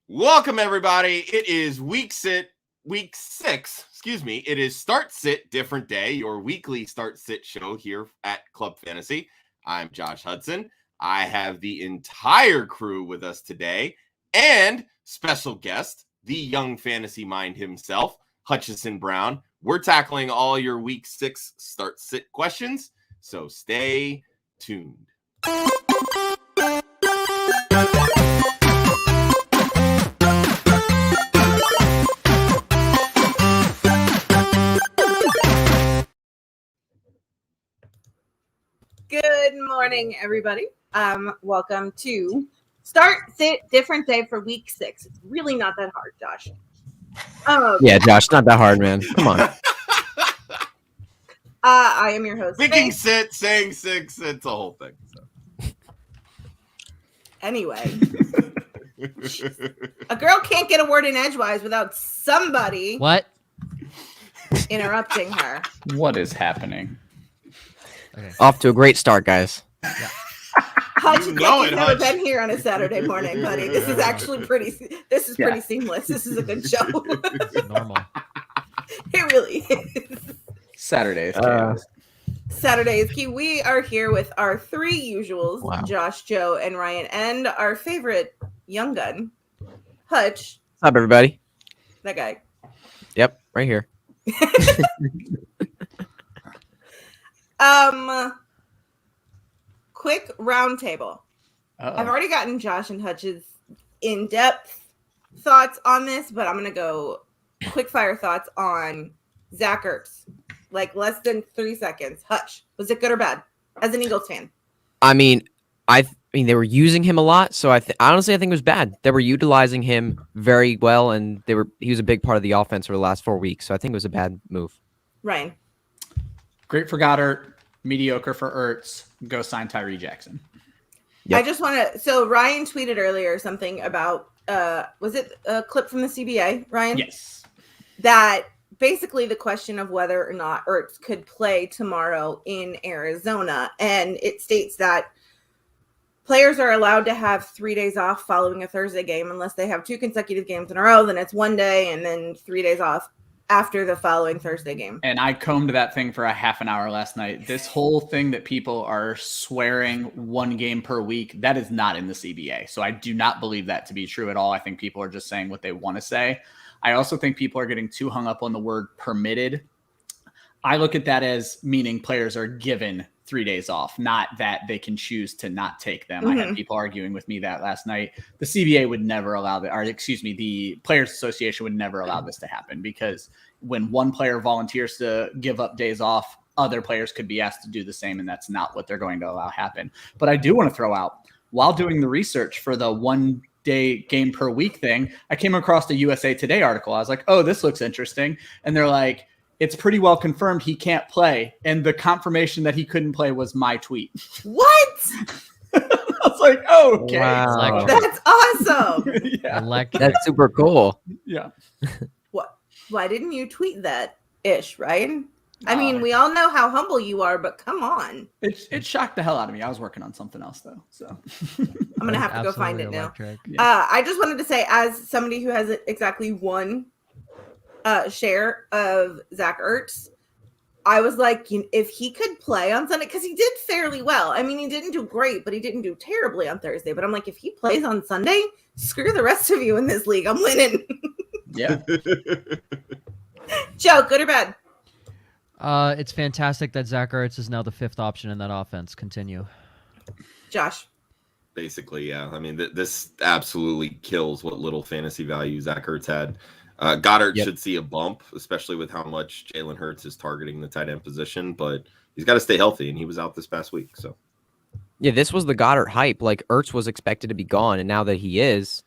Welcome, everybody. It is week six. It is Start Sit Different Day, your weekly Start Sit show here at Club Fantasy. I'm Josh Hudson. I have the entire crew with us today and special guest, the young fantasy mind himself, Hutchinson Brown. We're tackling all your week 6 Start Sit questions, so stay tuned. Good morning, everybody. Welcome to Start Sit Different Day for week 6. It's really not that hard, Josh. Yeah, Josh, not that hard, man. Come on. I am your host. Thinking sit, saying six, it's a whole thing. So. Anyway, a girl can't get a word in edgewise without somebody interrupting her. What is happening? Okay. Off to a great start, guys. Yeah. Hutch, you've never been here on a Saturday morning, buddy. This is actually pretty seamless. This is a good show. Normal. It really is. Saturday is chaos. Saturday is key. We are here with our 3 usuals, wow. Josh, Joe, and Ryan, and our favorite young gun, Hutch. What's up, everybody? That guy. Yep, right here. Quick round table. I've already gotten Josh and Hutch's in-depth thoughts on this, but I'm going to go quick fire thoughts on Zack Ertz. Like less than 3 seconds. Hutch, was it good or bad as an Eagles fan? I mean, they were using him a lot, so honestly I think it was bad. They were utilizing him very well, and he was a big part of the offense for the last 4 weeks, so I think it was a bad move. Ryan. Great for Goddard, mediocre for Ertz. Go sign Tyree Jackson. Yep. I just want to. So Ryan tweeted earlier something about. Was it a clip from the CBA, Ryan? Yes. That basically the question of whether or not Ertz could play tomorrow in Arizona, and it states that players are allowed to have 3 days off following a Thursday game unless they have 2 consecutive games in a row. Then it's 1 day and then 3 days off after the following Thursday game. And I combed that thing for a half an hour last night. This whole thing that people are swearing 1 game per week, that is not in the CBA. So I do not believe that to be true at all. I think people are just saying what they want to say. I also think people are getting too hung up on the word permitted. I look at that as meaning players are given 3 days off, not that they can choose to not take them. Mm-hmm. I had people arguing with me that last night. The CBA would never allow that, or excuse me, the Players Association would never allow this to happen, because when one player volunteers to give up days off, other players could be asked to do the same, and that's not what they're going to allow happen. But I do want to throw out, while doing the research for the 1 day game per week thing, I came across a USA Today article. I was like, oh, this looks interesting. And they're like, it's pretty well confirmed he can't play. And the confirmation that he couldn't play was my tweet. What? I was like, oh, okay. Wow. That's awesome. Yeah. That's super cool. Yeah. What? Why didn't you tweet that ish, Ryan? I mean, we all know how humble you are, but come on. It shocked the hell out of me. I was working on something else, though. So I'm going to have to go find it now. Yeah. I just wanted to say, as somebody who has exactly 1 share of Zack Ertz, I was like, if he could play on Sunday, because he did fairly well. I mean, he didn't do great, but he didn't do terribly on Thursday. But I'm like, if he plays on Sunday, screw the rest of you in this league. I'm winning. Yeah. Joe, good or bad? It's fantastic that Zack Ertz is now the 5th option in that offense. Continue. Josh. Basically, yeah. I mean, this absolutely kills what little fantasy value Zack Ertz had. Goddard should see a bump, especially with how much Jalen Hurts is targeting the tight end position, but he's got to stay healthy, and he was out this past week. So, yeah, this was the Goddard hype. Like, Ertz was expected to be gone, and now that he is,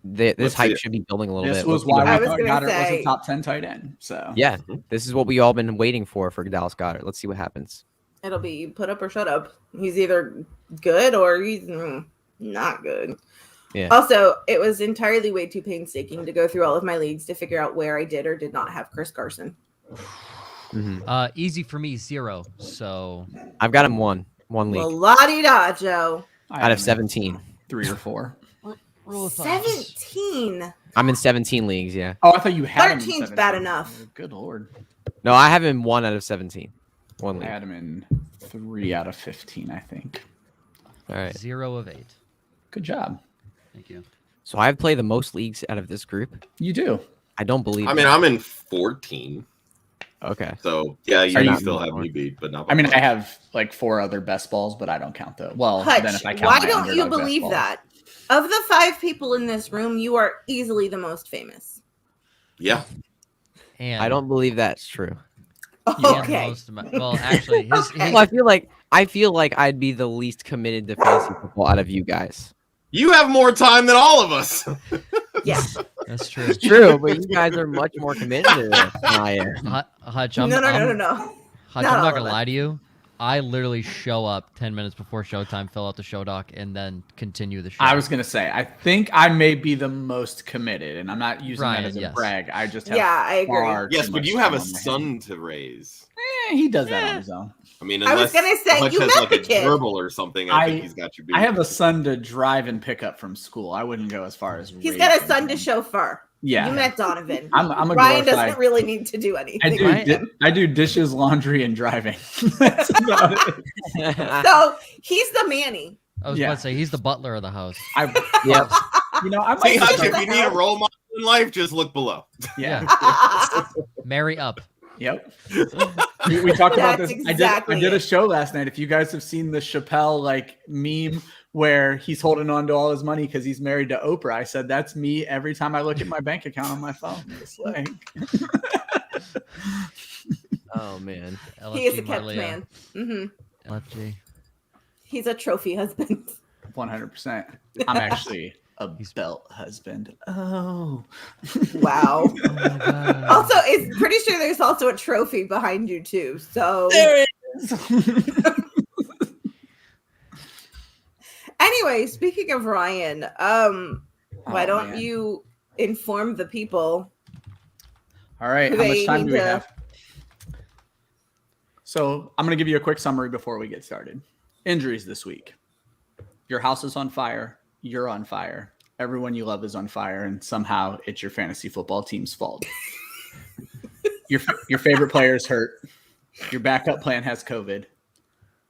this hype should be building a little bit. This was why we thought Goddard was a top 10 tight end. So, yeah, this is what we all been waiting for Dallas Goddard. Let's see what happens. It'll be put up or shut up. He's either good or he's not good. Yeah. Also, it was entirely way too painstaking to go through all of my leagues to figure out where I did or did not have Chris Carson. Mm-hmm. Easy for me, 0. So I've got him one league. Well, la-di-da, Joe. Out of 17. 3 or 4. Rule of thumb. 17. I'm in 17 leagues. Yeah. Oh, I thought you had him in 13's bad 17. enough. Good Lord. No, I have him 1 out of 17. One I league. had him in 3 out of 15, I think. All right. 0 of 8. Good job. Thank you. So I've played the most leagues out of this group. You do. I don't believe. I mean, that. I'm in 14. Okay. So yeah, Are you you- still have me beat, but not. I mean, by I much. have like 4 other best balls, but I don't count those. Well, Hutch, then if I count why my don't you underdog best believe balls. that? Of the 5 people in this room, you are easily the most famous. Yeah. And I don't believe that's true. and the Okay. most well, actually, his, Okay. Well, I feel like I'd be the least committed to fantasy football out of you guys. You have more time than all of us. Yeah. that's true. It's true, but you guys are much more committed to this than I am. Hutch, No, I'm, no, no, I'm- no, no. Hutch, Not I'm all not of gonna us. lie to you. I literally show up 10 minutes before showtime, fill out the show doc, and then continue the show. I was gonna say, I think I may be the most committed, and I'm not using Ryan, that as a yes. brag. I just have Yeah, I agree. far Yes, too but much you have time a on my son hands. to raise. He does that on his own. I mean, I was unless gonna say, Hutch you has met like the a kid. gerbil or something, I think he's got you beat. I have a son to drive and pick up from school. I wouldn't go as far as He's got a raising son to him. chauffeur. Yeah, You met Donovan. I'm a Ryan glorified. doesn't really need to do anything. I do. with him. I do dishes, laundry, and driving. That's about it. So he's the Manny. I was Yeah. about to say he's the butler of the house. Yep. You know, I See, might. Hutch, if you need a role model in life, just look below. Yeah. Marry up. Yep. We talked about That's this. exactly I did a it. show last night. If you guys have seen the Chappelle like meme where he's holding on to all his money because he's married to Oprah, I said that's me every time I look at my bank account on my phone. It's like Oh man. He is a LFG kept Marlia. man. Hmm LFG. He's a trophy husband. 100%. I'm actually a belt husband. Oh. Wow. Oh my god. Also, it's pretty sure there's also a trophy behind you too. So There it is. anyway, speaking of Ryan, why Oh, don't man. you inform the people? All right. Do How much they time need do we to- have? So I'm going to give you a quick summary before we get started. Injuries this week. Your house is on fire. You're on fire. Everyone you love is on fire. And somehow it's your fantasy football team's fault. Your favorite player is hurt. Your backup plan has COVID.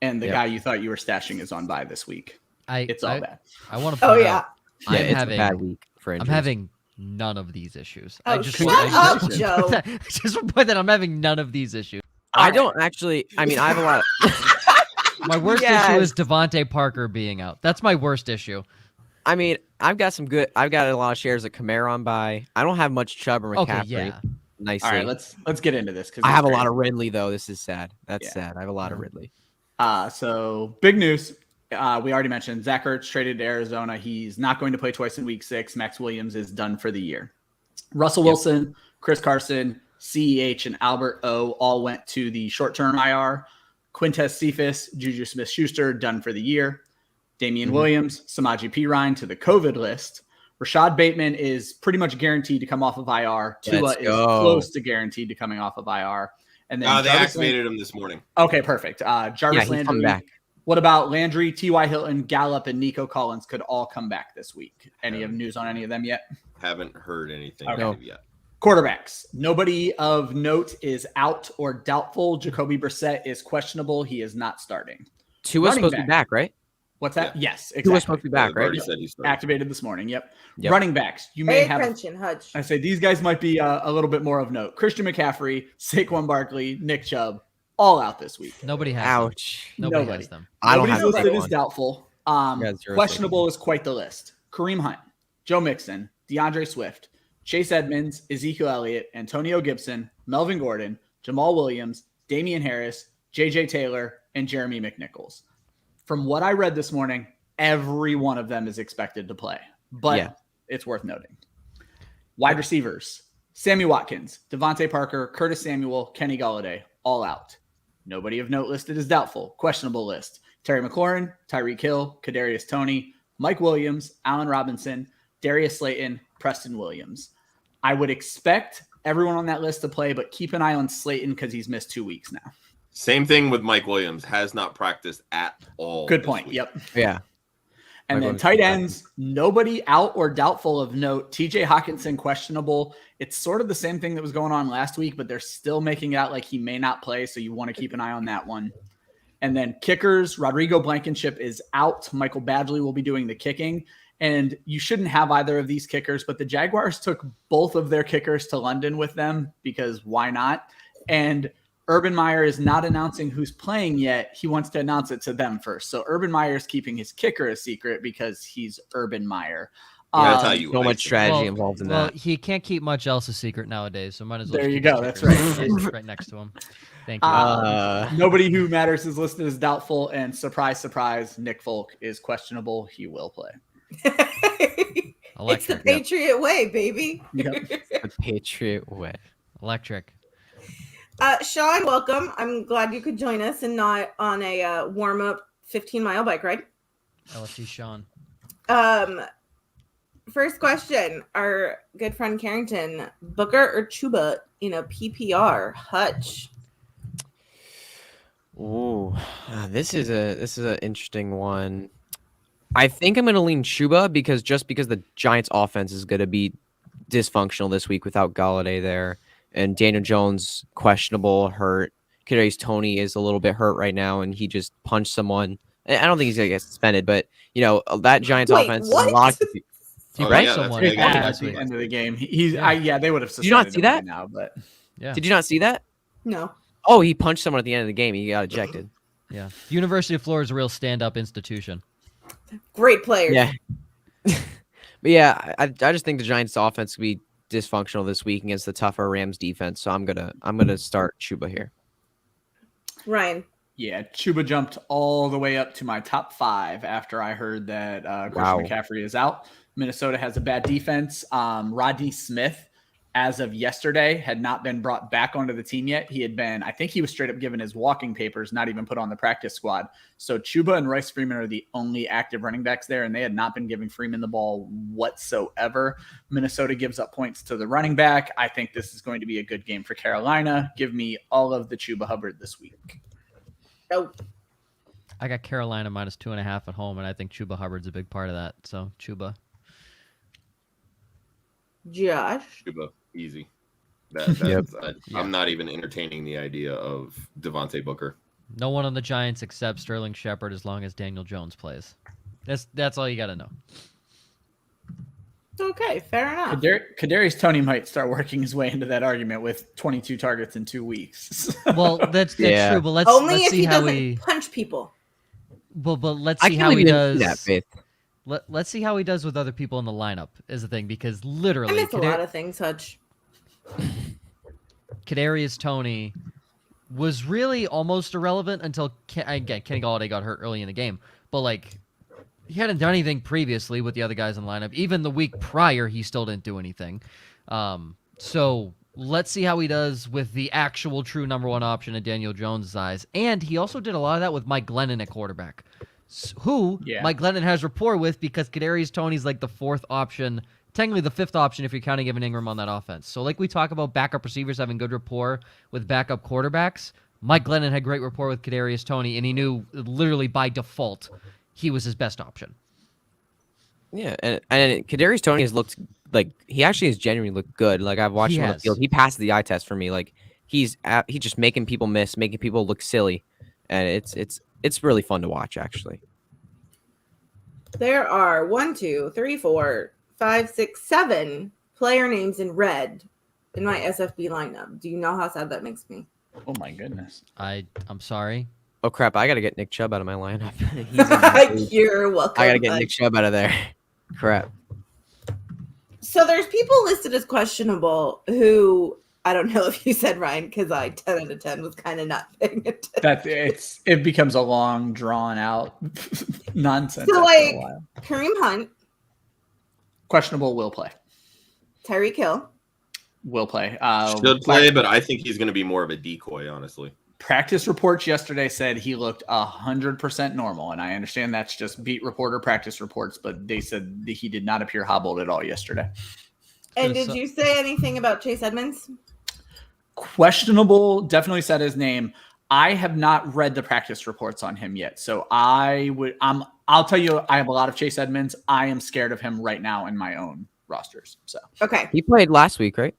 And the Yep. guy you thought you were stashing is on bye this week. It's all bad. I want to Oh point yeah. out, Yeah, I'm it's having, a bad week for I'm injuries. having none of these issues. Oh, just shut want- up, Congratulations. Joe. I just want to point that I'm having none of these issues. I don't actually. I mean, I have a lot. My worst Yes. issue is Devontae Parker being out. That's my worst issue. I mean, I've got a lot of shares at Kamara on by. I don't have much Chubb or McCaffrey. Okay, yeah. Nicely. All right, let's get into this. I have a lot of Ridley though. This is sad. That's Yeah. sad. I have a lot of Ridley. So big news. We already mentioned Zack Ertz traded to Arizona. He's not going to play twice in week 6. Max Williams is done for the year. Russell Wilson, Chris Carson, CEH, and Albert O all went to the short-term IR. Quintez Cephas, Juju Smith-Schuster done for the year. Damien Williams, Samaje Perine to the COVID list. Rashad Bateman is pretty much guaranteed to come off of IR. Tua Let's is go. close to guaranteed to coming off of IR. And then They Jarvis activated him this morning. Okay, perfect. Jarvis Yeah, he's Landry. coming back. What about Landry, T.Y. Hilton, Gallup, and Nico Collins could all come back this week? Any of news on any of them yet? Haven't heard anything Okay. as of yet. Quarterbacks. Nobody of note is out or doubtful. Jacoby Brissett is questionable. He is not starting. Tua's Running supposed to be back. back, right? What's that? Yes, Tua's exactly. supposed to be back, They've already right? said he's starting. Activated this morning. Yep. Yep. Running backs. You may Pay have. attention, Hutch. I say these guys might be a little bit more of note. Christian McCaffrey, Saquon Barkley, Nick Chubb, all out this week. Nobody has them. Ouch. Nobody Nobody. has them. I don't Nobody's have listed that as one. doubtful. Yeah, zero Questionable is quite the list. Kareem Hunt, Joe Mixon, DeAndre Swift, Chase Edmonds, Ezekiel Elliott, Antonio Gibson, Melvin Gordon, Jamal Williams, Damian Harris, JJ Taylor, and Jeremy McNichols. From what I read this morning, every one of them is expected to play, but Yeah. it's worth noting. Wide receivers, Sammy Watkins, Devontae Parker, Curtis Samuel, Kenny Golladay, all out. Nobody of note listed as doubtful. Questionable list. Terry McLaurin, Tyreek Hill, Kadarius Toney, Mike Williams, Allen Robinson, Darius Slayton, Preston Williams. I would expect everyone on that list to play, but keep an eye on Slayton because he's missed 2 weeks now. Same thing with Mike Williams. Has not practiced at all. Good this point. week. Yep. Yeah. And then tight ends, nobody out or doubtful of note. TJ Hutchinson, questionable. It's sort of the same thing that was going on last week, but they're still making it out like he may not play, so you want to keep an eye on that one. And then kickers, Rodrigo Blankenship is out. Michael Badgley will be doing the kicking. And you shouldn't have either of these kickers, but the Jaguars took both of their kickers to London with them because why not? And Urban Meyer is not announcing who's playing yet. He wants to announce it to them first. So Urban Meyer is keeping his kicker a secret because he's Urban Meyer. That's how you so much strategy involved in that. He can't keep much else a secret nowadays, so might as well. There you go. That's right. Right next to him. Thank you. Nobody who matters is listed as doubtful, and surprise, surprise, Nick Folk is questionable. He will play. It's the Patriot way, baby. Yep. The Patriot way. Electric. Sean, welcome. I'm glad you could join us and not on a warm-up 15-mile bike ride. LFG Sean. First question, our good friend Carrington, Booker or Chuba in a PPR? Hutch. Ooh, this is an interesting one. I think I'm going to lean Chuba because the Giants' offense is going to be dysfunctional this week without Galladay there. And Daniel Jones, questionable, hurt. Kadarius Toney is a little bit hurt right now, and he just punched someone. I don't think he's going to get suspended, but, that Giants offense is a lot of He right? someone at the end of the game. They would have suspended Did you not see that? him by now, but Yeah. Did you not see that? No. Oh, he punched someone at the end of the game. He got ejected. Yeah. University of Florida is a real stand-up institution. Great player. Yeah. But yeah, I just think the Giants' offense will be dysfunctional this week against the tougher Rams defense. So I'm gonna start Chuba here. Ryan. yeah, Chuba jumped all the way up to my top 5 after I heard that Christian McCaffrey is out. Minnesota has a bad defense. Rodney Smith, as of yesterday, had not been brought back onto the team yet. I think he was straight up given his walking papers, not even put on the practice squad. So Chuba and Royce Freeman are the only active running backs there, and they had not been giving Freeman the ball whatsoever. Minnesota gives up points to the running back. I think this is going to be a good game for Carolina. Give me all of the Chuba Hubbard this week. Oh. I got Carolina -2.5 at home, and I think Chuba Hubbard's a big part of that. So Chuba. Josh. Chuba, easy. Yep. I'm not even entertaining the idea of Devontae Booker. No one on the Giants except Sterling Shepard as long as Daniel Jones plays. That's all you got to know. Okay, fair enough. Kadarius Toney might start working his way into that argument with 22 targets in 2 weeks. Well, that's true, but let's if see he how doesn't punch people. But let's see how he does. Let's see how he does with other people in the lineup is the thing, because literally I miss a lot of things, Hutch. Kadarius Toney was really almost irrelevant until Kenny Galladay got hurt early in the game. But he hadn't done anything previously with the other guys in the lineup. Even the week prior, he still didn't do anything. So let's see how he does with the actual true number 1 option in Daniel Jones' eyes. And he also did a lot of that with Mike Glennon at quarterback, who Mike Glennon has rapport with, because Kadarius Toney's the 4th option, technically the 5th option if you're counting Evan Ingram on that offense. So we talk about backup receivers having good rapport with backup quarterbacks, Mike Glennon had great rapport with Kadarius Toney, and he knew literally by default he was his best option. Yeah, and Kadarius Toney has looked he actually has genuinely looked good. I've watched him on the field. He passed the eye test for me. He's just making people miss, making people look silly, and it's really fun to watch, actually. There are 1, 2, 3, 4, 5, 6, 7 player names in red in my SFB lineup. Do you know how sad that makes me? Oh my goodness. I'm sorry. Oh crap! I gotta get Nick Chubb out of my lineup. You're welcome. I gotta get Nick Chubb out of there. Crap. So there's people listed as questionable who I don't know if you said, Ryan, because I 10 out of 10 was kind of not paying attention. It becomes a long, drawn out nonsense. So after a while. Kareem Hunt, questionable, will play. Tyreek Hill Will play. Should play, but I think he's going to be more of a decoy, honestly. Practice reports yesterday said he looked 100% normal, and I understand that's just beat reporter practice reports, but they said that he did not appear hobbled at all yesterday. And did you say anything about Chase Edmonds? Questionable, definitely said his name. I have not read the practice reports on him yet. So I'll tell you, I have a lot of Chase Edmonds. I am scared of him right now in my own rosters. So Okay. He played last week, right?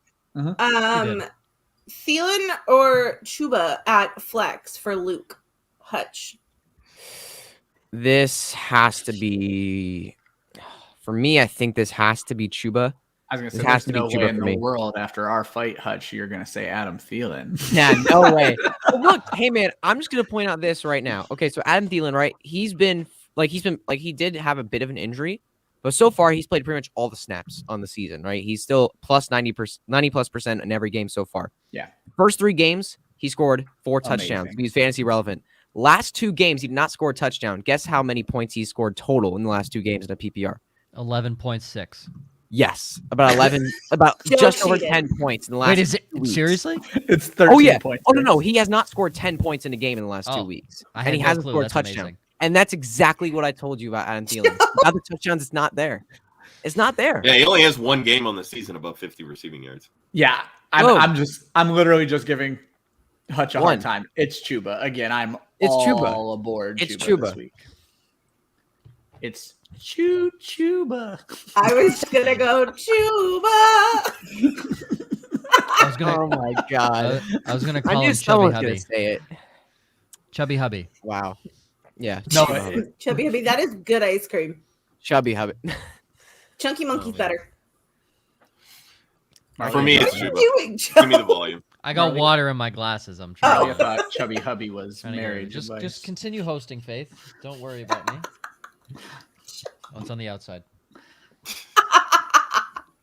Thielen or Chuba at flex for Luke Hutch? This has to be, for me, I think this has to be Chuba. I was going to This say, has there's to no be Chuba way in for the me. world after our fight, Hutch, you're going to say Adam Thielen. Yeah, no way. But look, hey man, I'm just gonna point out this right now. Okay, so Adam Thielen, right? He did have a bit of an injury, but so far he's played pretty much all the snaps on the season, right? He's still plus 90% in every game so far. Yeah. First 3 games, he scored 4 Amazing. touchdowns. He was fantasy relevant. Last 2 games, he did not score a touchdown. Guess how many points he scored total in the last 2 games in a PPR? 11.6. Yes, about 11, about Still just over cheated. 10 points in the last. Wait, is it 2 weeks. seriously? It's 13 Oh yeah. points. Oh no, he has not scored 10 points in a game in the last 2 Oh, weeks, I and had he no hasn't clue. scored a That's touchdown. amazing. And that's exactly what I told you about Adam Thielen. About the touchdowns, it's not there. It's not there. Yeah, he only has 1 game on the season above 50 receiving yards. Yeah. Boom. I'm literally just giving Hutch a One. hard time. It's Chuba. Again, It's all Chuba. aboard It's Chuba this Chuba. week. It's Chuba. I was gonna go Chuba. I was gonna, Oh my god! I was gonna I call knew him Chubby someone was Hubby. gonna say it. Chubby Hubby. Wow. Yeah. No, Chubby Hubby. Chubby Hubby, that is good ice cream. Chubby Hubby. Chunky Monkey's man. better. For me, it's What are you Chuba. doing, Joe? Give me the volume. I got Marley- water in my glasses. I'm Charlie, trying. I thought Chubby Hubby was trying to get married. it. Just continue hosting, Faith. Don't worry about me. Oh, it's on the outside.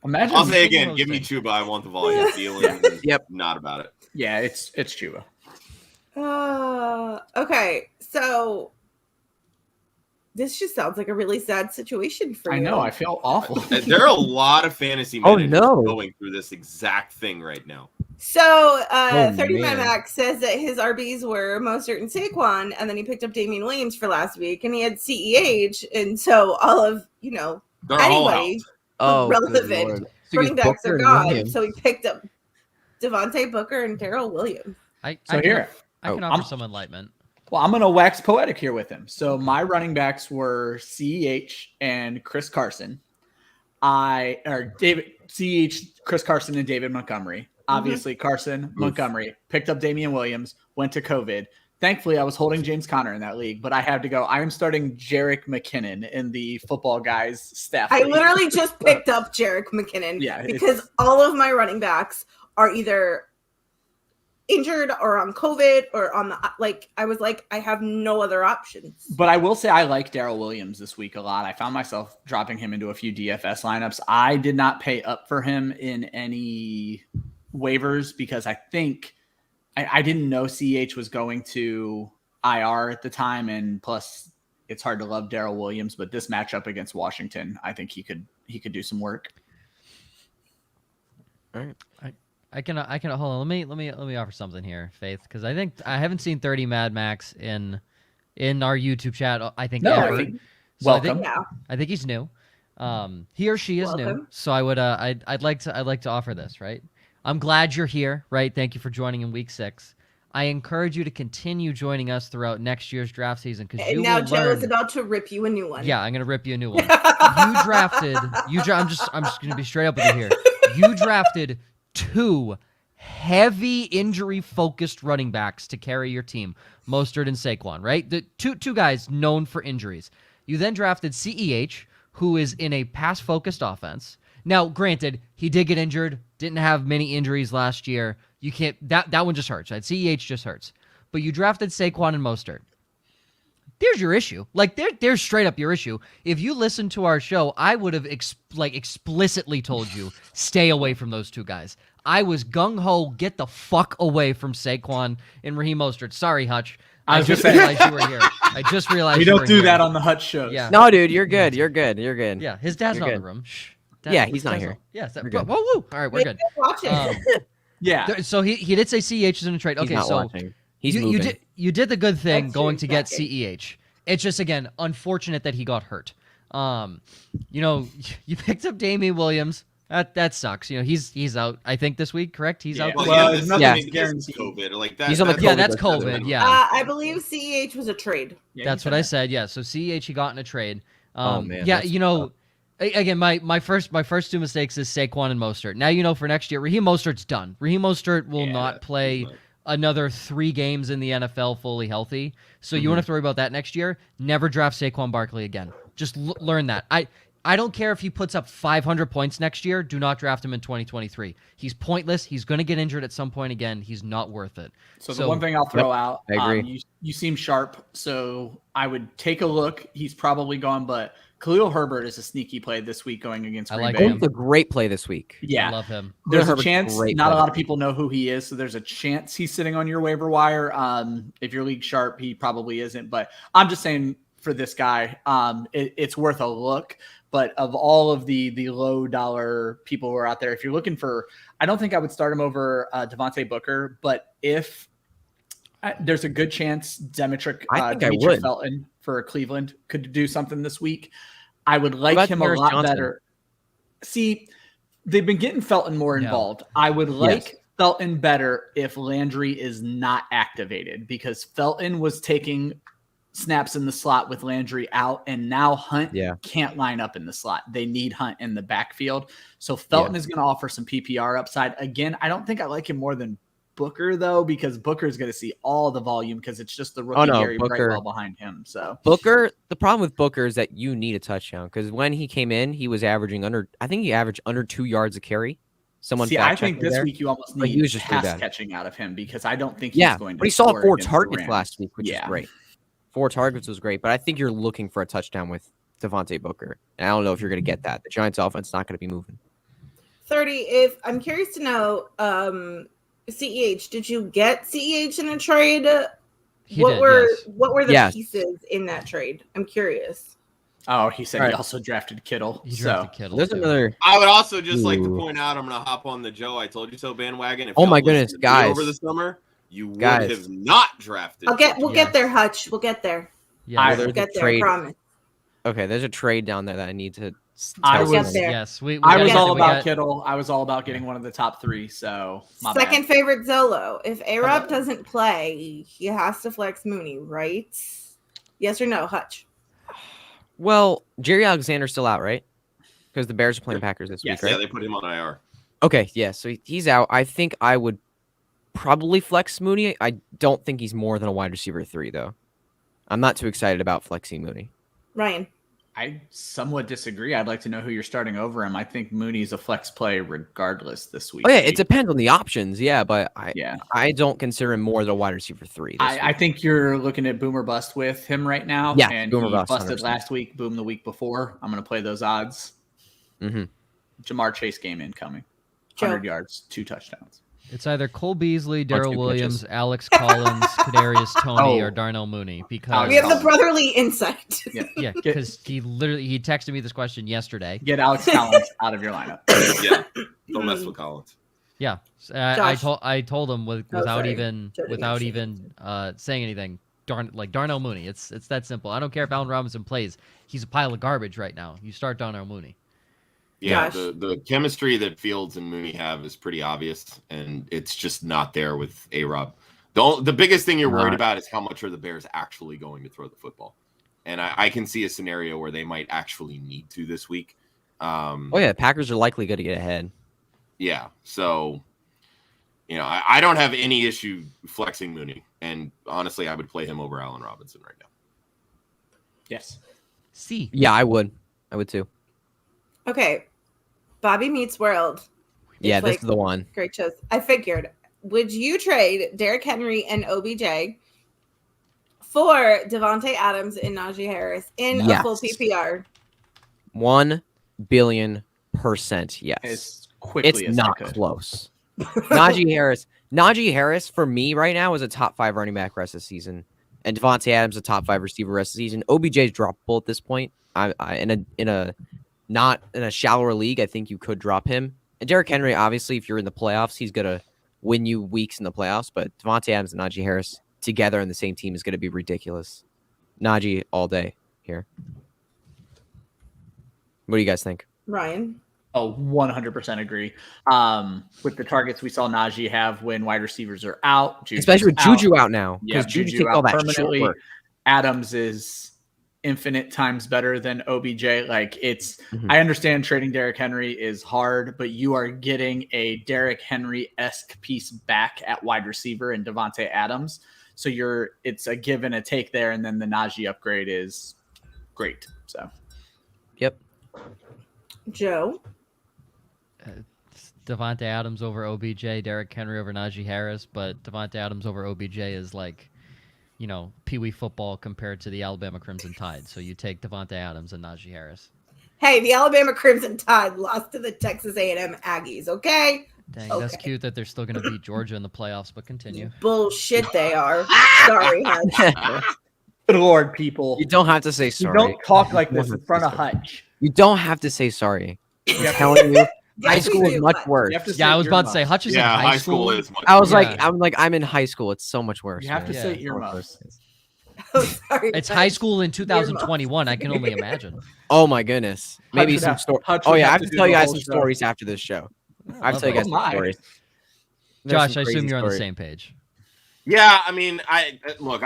Imagine. I'll say Continue again, give me hosting. Chuba. I want the volume. Thielen, Yep. not about it. Yeah, it's Chuba. Okay, so this just sounds like a really sad situation for you. I know. I feel awful. There are a lot of fantasy Oh, managers no. going through this exact thing right now. So, Oh, 30 man. Max says that his RBs were Mostert and Saquon, and then he picked up Damien Williams for last week, and he had CEH, and so all of, They're all out. anybody Oh, good relevant Lord. So running he's backs are Booker and gone. Williams. So he picked up Devontae Booker and Darrell Williams. I So can, here, I can Oh, offer I'm- some enlightenment. well, I'm gonna wax poetic here with him. So my running backs were CEH and Chris Carson. CEH, Chris Carson, and David Montgomery. Obviously, Carson, Montgomery picked up Damien Williams, went to COVID. Thankfully, I was holding James Conner in that league, but I had to go. I am starting Jerick McKinnon in the Football Guys staff. I league. literally just picked up Jerick McKinnon Yeah, because all of my running backs are either injured or on COVID or on the I was like, I have no other options. But I will say I like Darrell Williams this week a lot. I found myself dropping him into a few DFS lineups. I did not pay up for him in any waivers because I think I didn't know CH was going to IR at the time. And plus it's hard to love Darrell Williams, but this matchup against Washington, I think he could do some work. All right. I can hold on. Let me offer something here, Faith, because I think I haven't seen 30 Mad Max in our YouTube chat. I think No, ever. I think- So welcome. Yeah. I think he's new. He or she is new. Welcome. So I would I'd like to offer this, right? I'm glad you're here, right? Thank you for joining in week 6. I encourage you to continue joining us throughout next year's draft season because you And now will Joe learn. is about to rip you a new one. Yeah, I'm gonna rip you a new one. I'm just gonna be straight up with you here. You drafted 2 heavy injury focused running backs to carry your team, Mostert and Saquon, right? The two guys known for injuries. You then drafted CEH, who is in a pass focused offense. Now, granted, he did get injured, didn't have many injuries last year. You can't that one just hurts, right? CEH just hurts. But you drafted Saquon and Mostert. There's your issue. Like there's straight up your issue. If you listened to our show, I would have explicitly told you stay away from those 2 guys. I was gung ho, get the fuck away from Saquon and Raheem Mostert. Sorry, Hutch. I was just just saying- realized you were here. I just realized We you don't were do here. that on the Hutch shows. Yeah. No, dude, you're good. You're good. You're good. Yeah, his dad's You're not in good. the room. Shh. Yeah, he's his not dad's here. Yes. We're good. Whoa, whoa. All right, we're good. Watch it. Yeah. So he did say CEH is in a trade. He's Okay, not so watching. He's you moving. did the good thing That's going true, to get exactly. CEH. It's just again unfortunate that he got hurt. You picked up Damien Williams. That sucks. He's out. I think this week, correct? He's out. Well, this yeah, week? it's nothing nothing is against guaranteed. COVID. Like that. He's on the Yeah, that's COVID. COVID. Yeah, I believe CEH was a trade. Yeah, that's what I said. Yeah, so CEH he got in a trade. Oh, man, Yeah, that's again, my first two mistakes is Saquon and Mostert. Now for next year, Raheem Mostert's done. Raheem Mostert will not play another 3 games in the NFL fully healthy. So you won't have to worry about that next year. Never draft Saquon Barkley again. Just learn that. I don't care if he puts up 500 points next year. Do not draft him in 2023. He's pointless. He's going to get injured at some point again. He's not worth it. So the one thing I'll throw out, I agree. You seem sharp, so I would take a look. He's probably gone, but Khalil Herbert is a sneaky play this week going against Green like Bay. him. It's a great play this week. Yeah, I love him. There's a Herbert's chance great not a play. lot of people know who he is, so there's a chance he's sitting on your waiver wire. If you're league sharp, he probably isn't, but I'm just saying for this guy, it's worth a look. But of all of the low dollar people who are out there, if you're looking for, I don't think I would start him over Devontae Booker, but if there's a good chance Demetric Felton for Cleveland could do something this week, I would like him a lot better. See, they've been getting Felton more involved. I would like Felton better if Landry is not activated, because Felton was taking snaps in the slot with Landry out, and now Hunt can't line up in the slot. They need Hunt in the backfield. So Felton is going to offer some PPR upside. Again, I don't think I like him more than Booker, though, because Booker is going to see all the volume because it's just the rookie Gary Brightwell behind him. So Booker, the problem with Booker is that you need a touchdown, because when he came in, he was averaging under 2 yards a carry. I think this week you almost need pass catching out of him, because I don't think he's going to. But he saw 4 targets last week, which is great. 4 targets was great, but I think you're looking for a touchdown with Devontae Booker. And I don't know if you're going to get that. The Giants offense is not going to be moving. 30, if I'm curious to know, CEH, did you get CEH in a trade? What were the pieces in that trade? I'm curious. Oh, he said he also drafted Kittle. There's another. I would also just like to point out, I'm going to hop on the Joe I told you so bandwagon. If my goodness, guys! Over the summer, you would have not drafted. We'll get there, Hutch. We'll get there. Yeah, we'll get there. I promise. Okay, there's a trade down there that I need to. I was all about Kittle. I was all about getting one of the top 3. So second favorite Zolo. If A-Rob doesn't play, he has to flex Mooney, right? Yes or no, Hutch? Well, Jerry Alexander's still out, right? Because the Bears are playing Packers this week, right? Yeah, they put him on IR. Okay, yeah, so he's out. I think I would probably flex Mooney. I don't think he's more than a wide receiver 3, though. I'm not too excited about flexing Mooney. Ryan? I somewhat disagree. I'd like to know who you're starting over him. I think Mooney's a flex play regardless this week. Oh, yeah, it depends on the options, but I don't consider him more than a wide receiver 3. I think you're looking at boom or bust with him right now. Yeah, and boom or he bust, busted 100%. last week, boom the week before. I'm going to play those odds. Mm-hmm. Jamar Chase game incoming. 100 yards, 2 touchdowns. It's either Cole Beasley, Darrell Williams, Alex Collins, Kadarius Toney, or Darnell Mooney. Because we have the brotherly insight. Yeah, because he texted me this question yesterday. Get Alex Collins out of your lineup. Yeah, don't mess with Collins. Yeah, I told him without even saying anything. Darnell Mooney. It's that simple. I don't care if Allen Robinson plays. He's a pile of garbage right now. You start Darnell Mooney. Yeah, the chemistry that Fields and Mooney have is pretty obvious, and it's just not there with A-Rob. The biggest thing you're worried about is how much are the Bears actually going to throw the football. And I can see a scenario where they might actually need to this week. The Packers are likely going to get ahead. Yeah, so, I don't have any issue flexing Mooney. And honestly, I would play him over Allen Robinson right now. Yes. See. Yeah, I would. I would too. Okay. Bobby Meets World. Yeah, this is the one. Great shows. I figured. Would you trade Derrick Henry and OBJ for Devontae Adams and Najee Harris in a full PPR? 1 billion %, yes. As quickly as not close. Najee Harris for me right now is a top 5 running back rest of the season, and Devontae Adams a top 5 receiver rest of the season. OBJ's droppable at this point. Not in a shallower league, I think you could drop him. And Derrick Henry, obviously, if you're in the playoffs, he's going to win you weeks in the playoffs. But Devontae Adams and Najee Harris together in the same team is going to be ridiculous. Najee all day here. What do you guys think? Ryan? Oh, 100% agree. With the targets we saw Najee have when wide receivers are out, especially with Juju out now, because Yeah, Juju takes all that permanently. short work. Adams is infinite times better than OBJ. Like Mhm. I understand trading Derrick Henry is hard, but you are getting a Derrick Henry-esque piece back at wide receiver in Devontae Adams. So it's a give and a take there, and then the Najee upgrade is great. So, Yep. Joe. Devontae Adams over OBJ, Derrick Henry over Najee Harris, but Devontae Adams over OBJ is like, Pee Wee football compared to the Alabama Crimson Tide. So you take Devontae Adams and Najee Harris. Hey, the Alabama Crimson Tide lost to the Texas A&M Aggies, okay? Dang, Okay. that's cute that they're still going to beat Georgia in the playoffs, but continue. Bullshit they are. Sorry, Hutch. good Lord, people. You don't have to say You sorry. don't talk like this in front of Hutch. You don't have to say sorry. You I'm have to- telling you, high Yes, school you is do, much but- worse. you have to say Yeah, I was about to earmuffs. say Hutch is in Yeah, high school. is much. I was Yeah. I'm in high school. It's so much worse. You have to man. say It's so much earmuffs. worse. Oh, sorry. It's Hutch. high school in 2021. I can only imagine. Oh my goodness. Maybe would some have- stories. Hutch Oh would yeah, I have have to to do tell you the guys whole some show. stories after this show. I have to tell you guys Oh some my. stories. There's Josh, some I assume crazy you're on the stories. same page. Yeah, I mean, I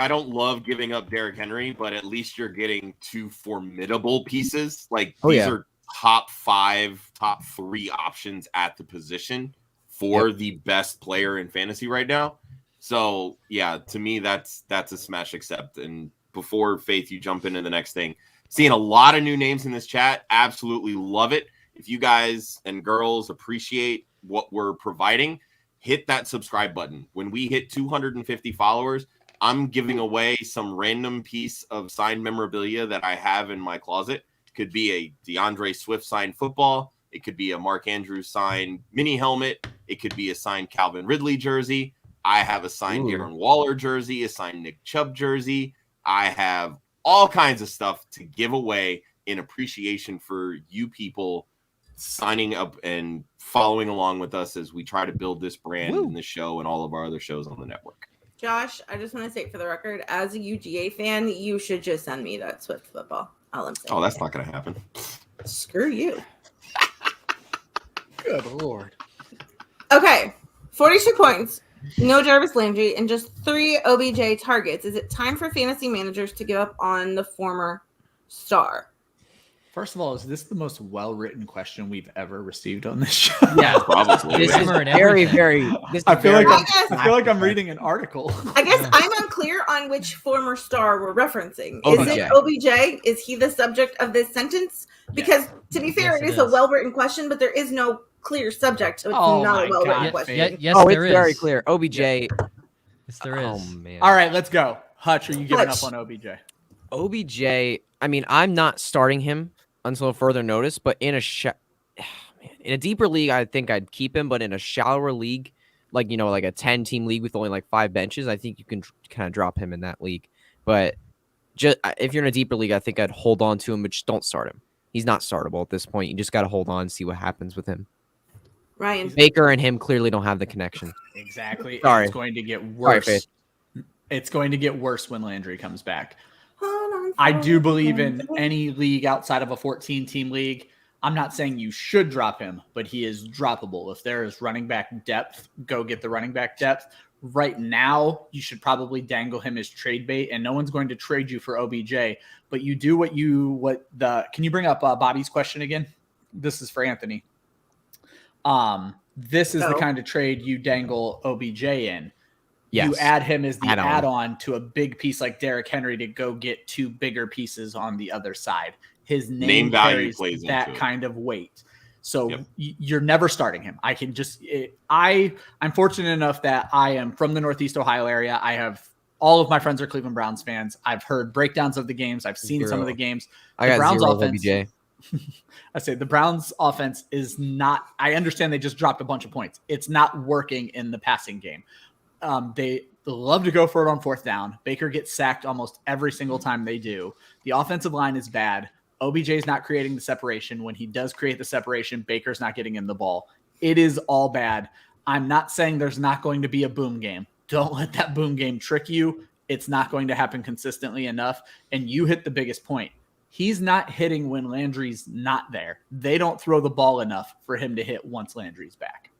don't love giving up Derrick Henry, but at least you're getting two formidable pieces. Like Oh, these yeah. are top 5, top 3 options at the position for the best player in fantasy right now. So yeah, to me, that's a smash accept. And before Faith, you jump into the next thing, seeing a lot of new names in this chat. Absolutely love it. If you guys and girls appreciate what we're providing, hit that subscribe button. When we hit 250 followers, I'm giving away some random piece of signed memorabilia that I have in my closet. Could be a DeAndre Swift signed football. It could be a Mark Andrews signed mini helmet. It could be a signed Calvin Ridley jersey. I have a signed Ooh. Darren Waller jersey, a signed Nick Chubb jersey. I have all kinds of stuff to give away in appreciation for you people signing up and following along with us as we try to build this brand Woo. in the show and all of our other shows on the network. Josh, I just want to say for the record, as a UGA fan, you should just send me that Swift football. All I'm saying. Oh, that's not going to happen. Screw you. Good Lord. Okay, 42 points. No Jarvis Landry and just 3 OBJ targets. Is it time for fantasy managers to give up on the former star? First of all, is this the most well-written question we've ever received on this show? Yeah, Probably. this is Grammar and very, everything. very. This I is feel like very I'm- I feel like I'm reading an article. I guess I'm unclear on which former star we're referencing. Is OBJ. it OBJ? Is he the subject of this sentence? Because to be fair, Yes, it it is a is. well-written question, but there is no clear subject, so it's Oh not my a well-written God, question. Faith. Yes, Oh, there it's very is. clear. OBJ. Yes, there is. Oh man. All right, let's go. Hutch, are you giving Hutch. up on OBJ? OBJ. I mean, I'm not starting him until further notice. But in a deeper league, I think I'd keep him. But in a shallower league, like like a 10-team league with only like 5 benches, I think you can kind of drop him in that league. But just if you're in a deeper league, I think I'd hold on to him, but just don't start him. He's not startable at this point. You just got to hold on and see what happens with him. Ryan. Baker and him clearly don't have the connection. Exactly. Sorry. It's going to get Sorry, worse. Faith. It's going to get worse when Landry comes back. Hold on I for do a believe in second. any league outside of a 14-team league. I'm not saying you should drop him, but he is droppable. If there is running back depth, go get the running back depth. Right now, you should probably dangle him as trade bait, and no one's going to trade you for OBJ. But you do can you bring up Bobby's question again? This is for Anthony. This is the No. kind of trade you dangle OBJ in. Yes. You add him as the Add-on. add-on to a big piece like Derrick Henry to go get 2 bigger pieces on the other side. His name value carries plays that into it. kind of weight. So Yep. you're never starting him. I can just I'm fortunate enough that I am from the Northeast Ohio area. I have all of my friends are Cleveland Browns fans. I've heard breakdowns of the games. I've seen some of the games. I the got Browns 0 offense- OBJ. I say the Browns offense is not, I understand they just dropped a bunch of points. It's not working in the passing game. They love to go for it on 4th down. Baker gets sacked almost every single time they do. The offensive line is bad. OBJ is not creating the separation. When he does create the separation, Baker's not getting in the ball. It is all bad. I'm not saying there's not going to be a boom game. Don't let that boom game trick you. It's not going to happen consistently enough. And you hit the biggest point. He's not hitting when Landry's not there. They don't throw the ball enough for him to hit once Landry's back.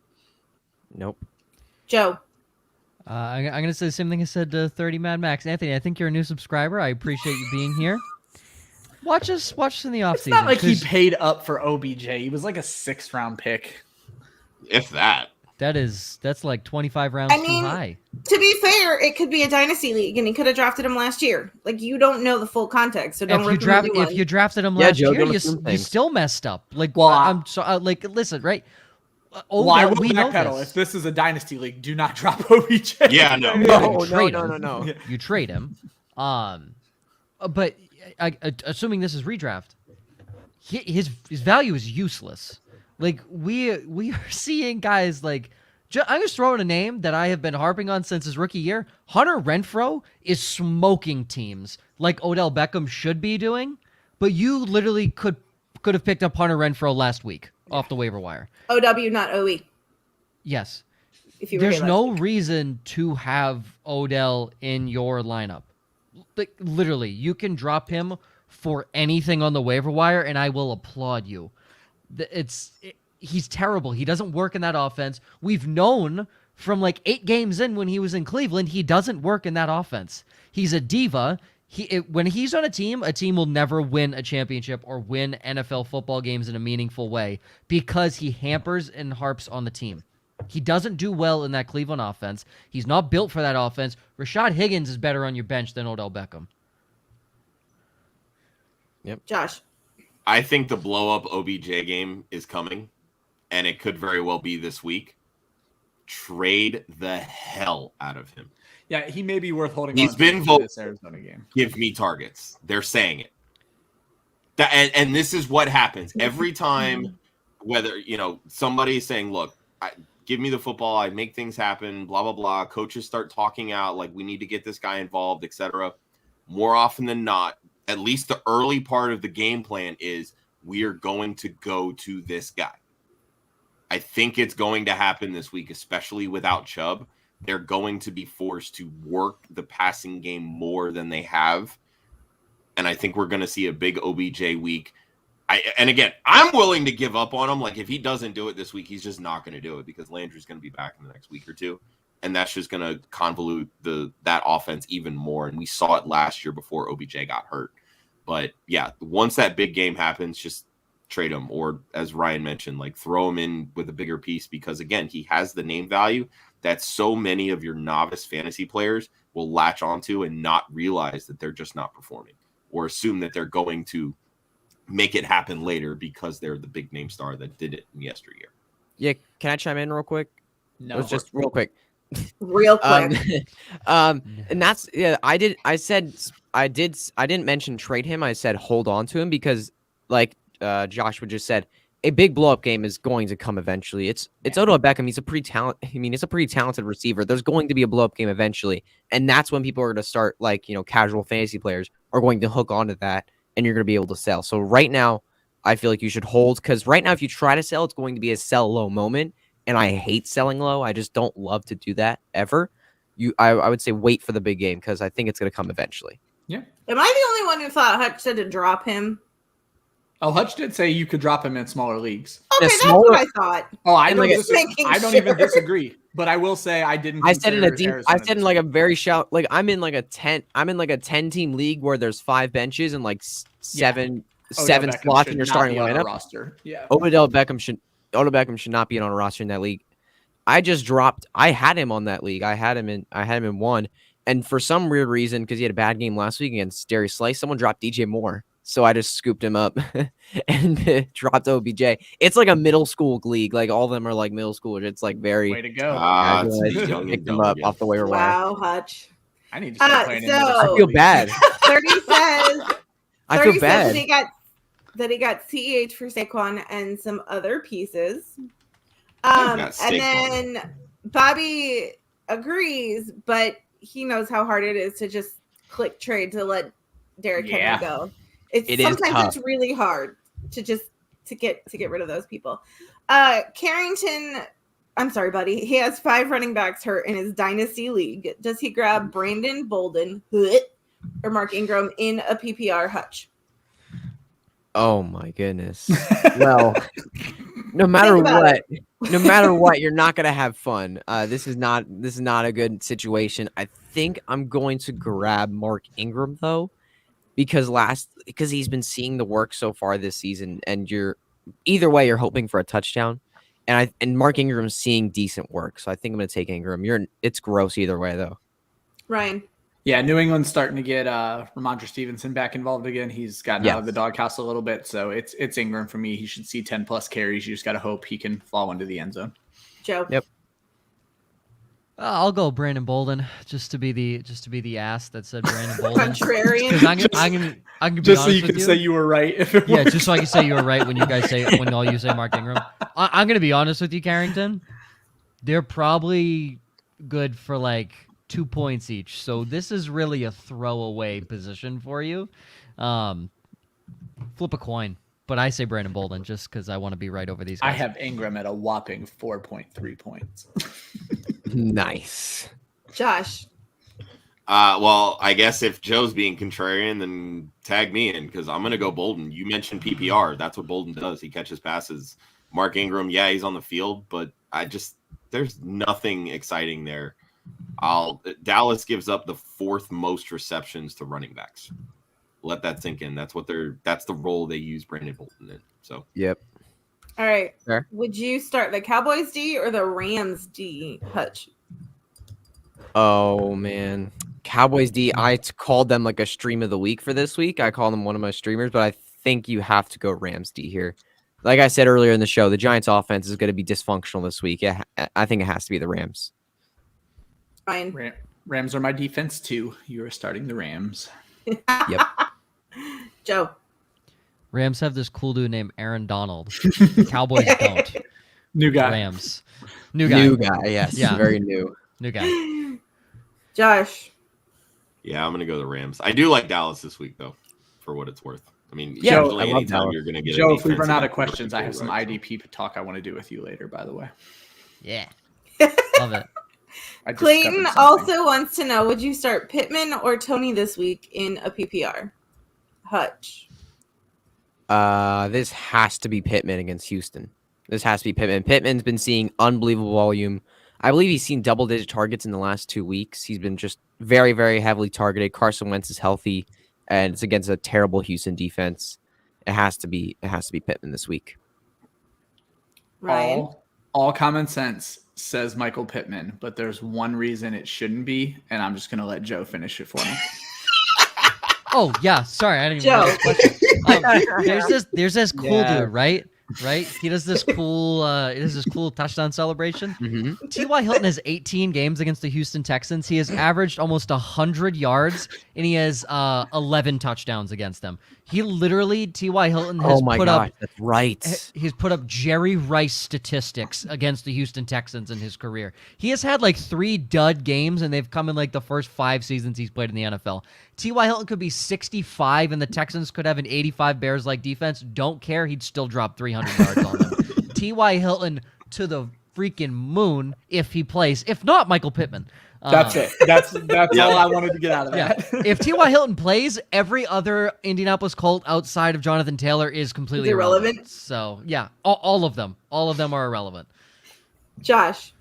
Nope. Joe. I'm going to say the same thing I said to 30 Mad Max. Anthony, I think you're a new subscriber. I appreciate you being here. Watch us in the offseason. It's not like he paid up for OBJ. He was like a 6th round pick. If that. That's like 25 rounds too high. To be fair, it could be a dynasty league, and he could have drafted him last year. Like, you don't know the full context, so don't. If you drafted him last Joe, year, you still messed up. Like, well, I'm so like, listen, right? I will backpedal. If this is a dynasty league, do not drop OBJ. Yeah, no. No. You trade him. But assuming this is redraft, his value is useless. Like, we are seeing guys like, I'm just throwing a name that I have been harping on since his rookie year. Hunter Renfrow is smoking teams like Odell Beckham should be doing, but you literally could have picked up Hunter Renfrow last week off the waiver wire. OW, not OE. Yes. There's no reason to have Odell in your lineup. Like, literally, you can drop him for anything on the waiver wire, and I will applaud you. He's terrible. He doesn't work in that offense. We've known from like 8 games in when he was in Cleveland, he doesn't work in that offense. He's a diva. When he's on a team will never win a championship or win NFL football games in a meaningful way because he hampers and harps on the team. He doesn't do well in that Cleveland offense. He's not built for that offense. Rashad Higgins is better on your bench than Odell Beckham. Yep. Josh. I think the blow-up OBJ game is coming, and it could very well be this week. Trade the hell out of him. Yeah, he may be worth holding. He's on been to this Arizona game. Give me targets. They're saying it. And this is what happens every time. Whether somebody's saying, "Look, give me the football. I make things happen." Blah blah blah. Coaches start talking out like we need to get this guy involved, etc. More often than not, at least the early part of the game plan is we are going to go to this guy. I think it's going to happen this week, especially without Chubb. They're going to be forced to work the passing game more than they have. And I think we're going to see a big OBJ week. And again, I'm willing to give up on him. Like, if he doesn't do it this week, he's just not going to do it because Landry's going to be back in the next week or two. And that's just going to convolute that offense even more. And we saw it last year before OBJ got hurt. But yeah, once that big game happens, just trade him. Or as Ryan mentioned, like throw him in with a bigger piece because, again, he has the name value that so many of your novice fantasy players will latch onto and not realize that they're just not performing or assume that they're going to make it happen later because they're the big name star that did it in yesteryear. Yeah, can I chime in real quick? No, just real quick. Real quick. And that's I didn't mention trade him. I said hold on to him because like Joshua just said, a big blow up game is going to come eventually. It's Odell Beckham. He's a pretty talented receiver. There's going to be a blow up game eventually, and that's when people are going to start casual fantasy players are going to hook onto that, and you're going to be able to sell. So right now, I feel like you should hold because right now, if you try to sell, it's going to be a sell low moment. And I hate selling low. I just don't love to do that ever. I would say wait for the big game because I think it's going to come eventually. Yeah. Am I the only one who thought Hutch said to drop him? Oh, Hutch did say you could drop him in smaller leagues. Okay, that's what I thought. Oh, I don't even sure. disagree. But I will say I didn't. I said in like a very shout. Like I'm in like a 10 team league where there's 5 benches and like seven slots in your starting lineup. Roster. Yeah. Odell Beckham should not be on a roster in that league. I had him on that league. I had him in one. And for some weird reason, because he had a bad game last week against Darius Slay, someone dropped DJ Moore. So I just scooped him up and dropped OBJ. It's like a middle school league. Like all of them are like middle schoolers. It's like very way to go. Pick them up off the waiver wire. Wow, Hutch. I need to start playing. I feel bad. 30 says. I feel bad. That he got CEH for Saquon and some other pieces. And then Bobby agrees, but he knows how hard it is to just click trade to let Derrick Henry go. Sometimes it's really hard to get rid of those people. Carrington, I'm sorry, buddy. He has 5 running backs hurt in his dynasty league. Does he grab Brandon Bolden or Mark Ingram in a PPR Hutch? Oh my goodness. Well, no matter Think about what, you're not gonna have fun. This is not a good situation. I think I'm going to grab Mark Ingram though, because he's been seeing the work so far this season, and either way you're hoping for a touchdown, and Mark Ingram's seeing decent work, so I think I'm gonna take Ingram. It's gross either way though. Ryan. Yeah, New England's starting to get Ramondre Stevenson back involved again. He's gotten out of the doghouse a little bit, so it's Ingram for me. He should see 10 plus carries. You just got to hope he can fall into the end zone. Joe. Yep. I'll go Brandon Bolden just to be the ass that said Brandon Bolden. Contrarian. 'Cause I'm gonna be Just so honest you with can say you were right. If it Yeah, was. just so I can say you were right when all you say Mark Ingram. I'm gonna be honest with you, Carrington. They're probably good for like 2 points each. So this is really a throwaway position for you. Flip a coin. But I say Brandon Bolden just because I want to be right over these guys. I have Ingram at a whopping 4.3 points. Nice. Josh. Well, I guess if Joe's being contrarian, then tag me in because I'm going to go Bolden. You mentioned PPR. That's what Bolden does. He catches passes. Mark Ingram, yeah, he's on the field, but there's nothing exciting there. Dallas gives up the 4th most receptions to running backs. Let that sink in. That's the role they use Brandon Bolden in. So Yep. All right. Fair. Would you start the Cowboys D or the Rams D, Hutch? Oh man, Cowboys D. I called them like a stream of the week for this week. I call them one of my streamers, but I think you have to go Rams D here. Like I said earlier in the show, the Giants' offense is going to be dysfunctional this week. I think it has to be the Rams. Fine. Rams are my defense too. You are starting the Rams. Yep. Joe. Rams have this cool dude named Aaron Donald. The Cowboys don't. New guy. Rams. New guy. New guy, yes. Yeah. Very new. New guy. Josh. yeah, I'm going to go the Rams. I do like Dallas this week though, for what it's worth. I mean, Yeah, usually I love anytime Dallas. you're going to get Joe, a if we run defensive out of back, questions, I right, have some so. IDP talk I want to do with you later, by the way. Yeah. Love it. I just Clayton covered something. also wants to know, would you start Pittman or Tony this week in a PPR? Hutch. This has to be Pittman against Houston. This has to be Pittman. Pittman's been seeing unbelievable volume. I believe he's seen double-digit targets in the last 2 weeks. He's been just very, very heavily targeted. Carson Wentz is healthy, and it's against a terrible Houston defense. It has to be Pittman this week. Ryan. All common sense says Michael Pittman, but there's one reason it shouldn't be, and I'm just going to let Joe finish it for me. Oh yeah, sorry, I didn't even Joe. know this question. There's this cool Yeah. dude, right? He does this cool touchdown celebration. Mm-hmm. T.Y. Hilton has 18 games against the Houston Texans. He has averaged almost 100 yards, and he has 11 touchdowns against them. He literally, T.Y. Hilton has Oh my put gosh, up that's right. he's put up Jerry Rice statistics against the Houston Texans in his career. He has had like 3 dud games, and they've come in like the first 5 seasons he's played in the NFL. T.Y. Hilton could be 65, and the Texans could have an 85 Bears-like defense. Don't care. He'd still drop 300 yards on them. T.Y. Hilton to the freaking moon if he plays. If not, Michael Pittman. That's it. That's all I wanted to get out of Yeah. that. If T.Y. Hilton plays, every other Indianapolis Colt outside of Jonathan Taylor is completely irrelevant. So, yeah, all of them. All of them are irrelevant. Josh.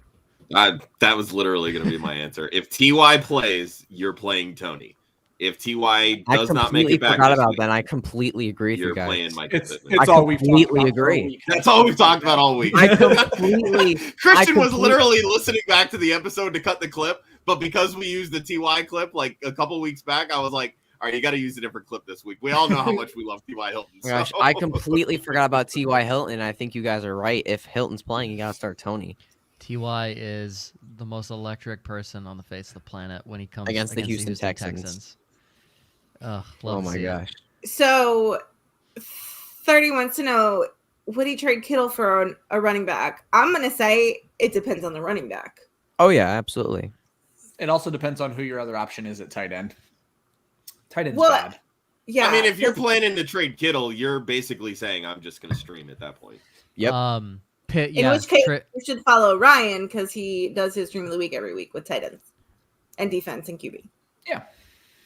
That was literally going to be my answer. If TY plays, you're playing Tony. If TY does not make it back, forgot this about week, that. I completely agree with you're you guys. playing Michael It's Pittman. it's I all we've talked completely about for a agree. week. That's all we've talked about all week. I completely. Christian was complete- literally listening back to the episode to cut the clip, but because we used the TY clip like a couple weeks back, I was like, all right, you got to use a different clip this week. We all know how much we love TY Hilton. Oh my gosh, so- I completely forgot about T.Y. Hilton. I think you guys are right. If Hilton's playing, you got to start Tony. T.Y. is the most electric person on the face of the planet when he comes Against the Houston Texans. Ugh, Oh my gosh. So 30 wants to know, would he trade Kittle for a running back? I'm going to say it depends on the running back. Oh yeah, absolutely. It also depends on who your other option is at tight end. Tight end's Well, bad. Yeah. I mean, if you're 'cause- planning to trade Kittle, you're basically saying I'm just going to stream at that point. Yep. Pitt, in which case, you should follow Ryan because he does his stream of the week every week with tight ends and defense and QB.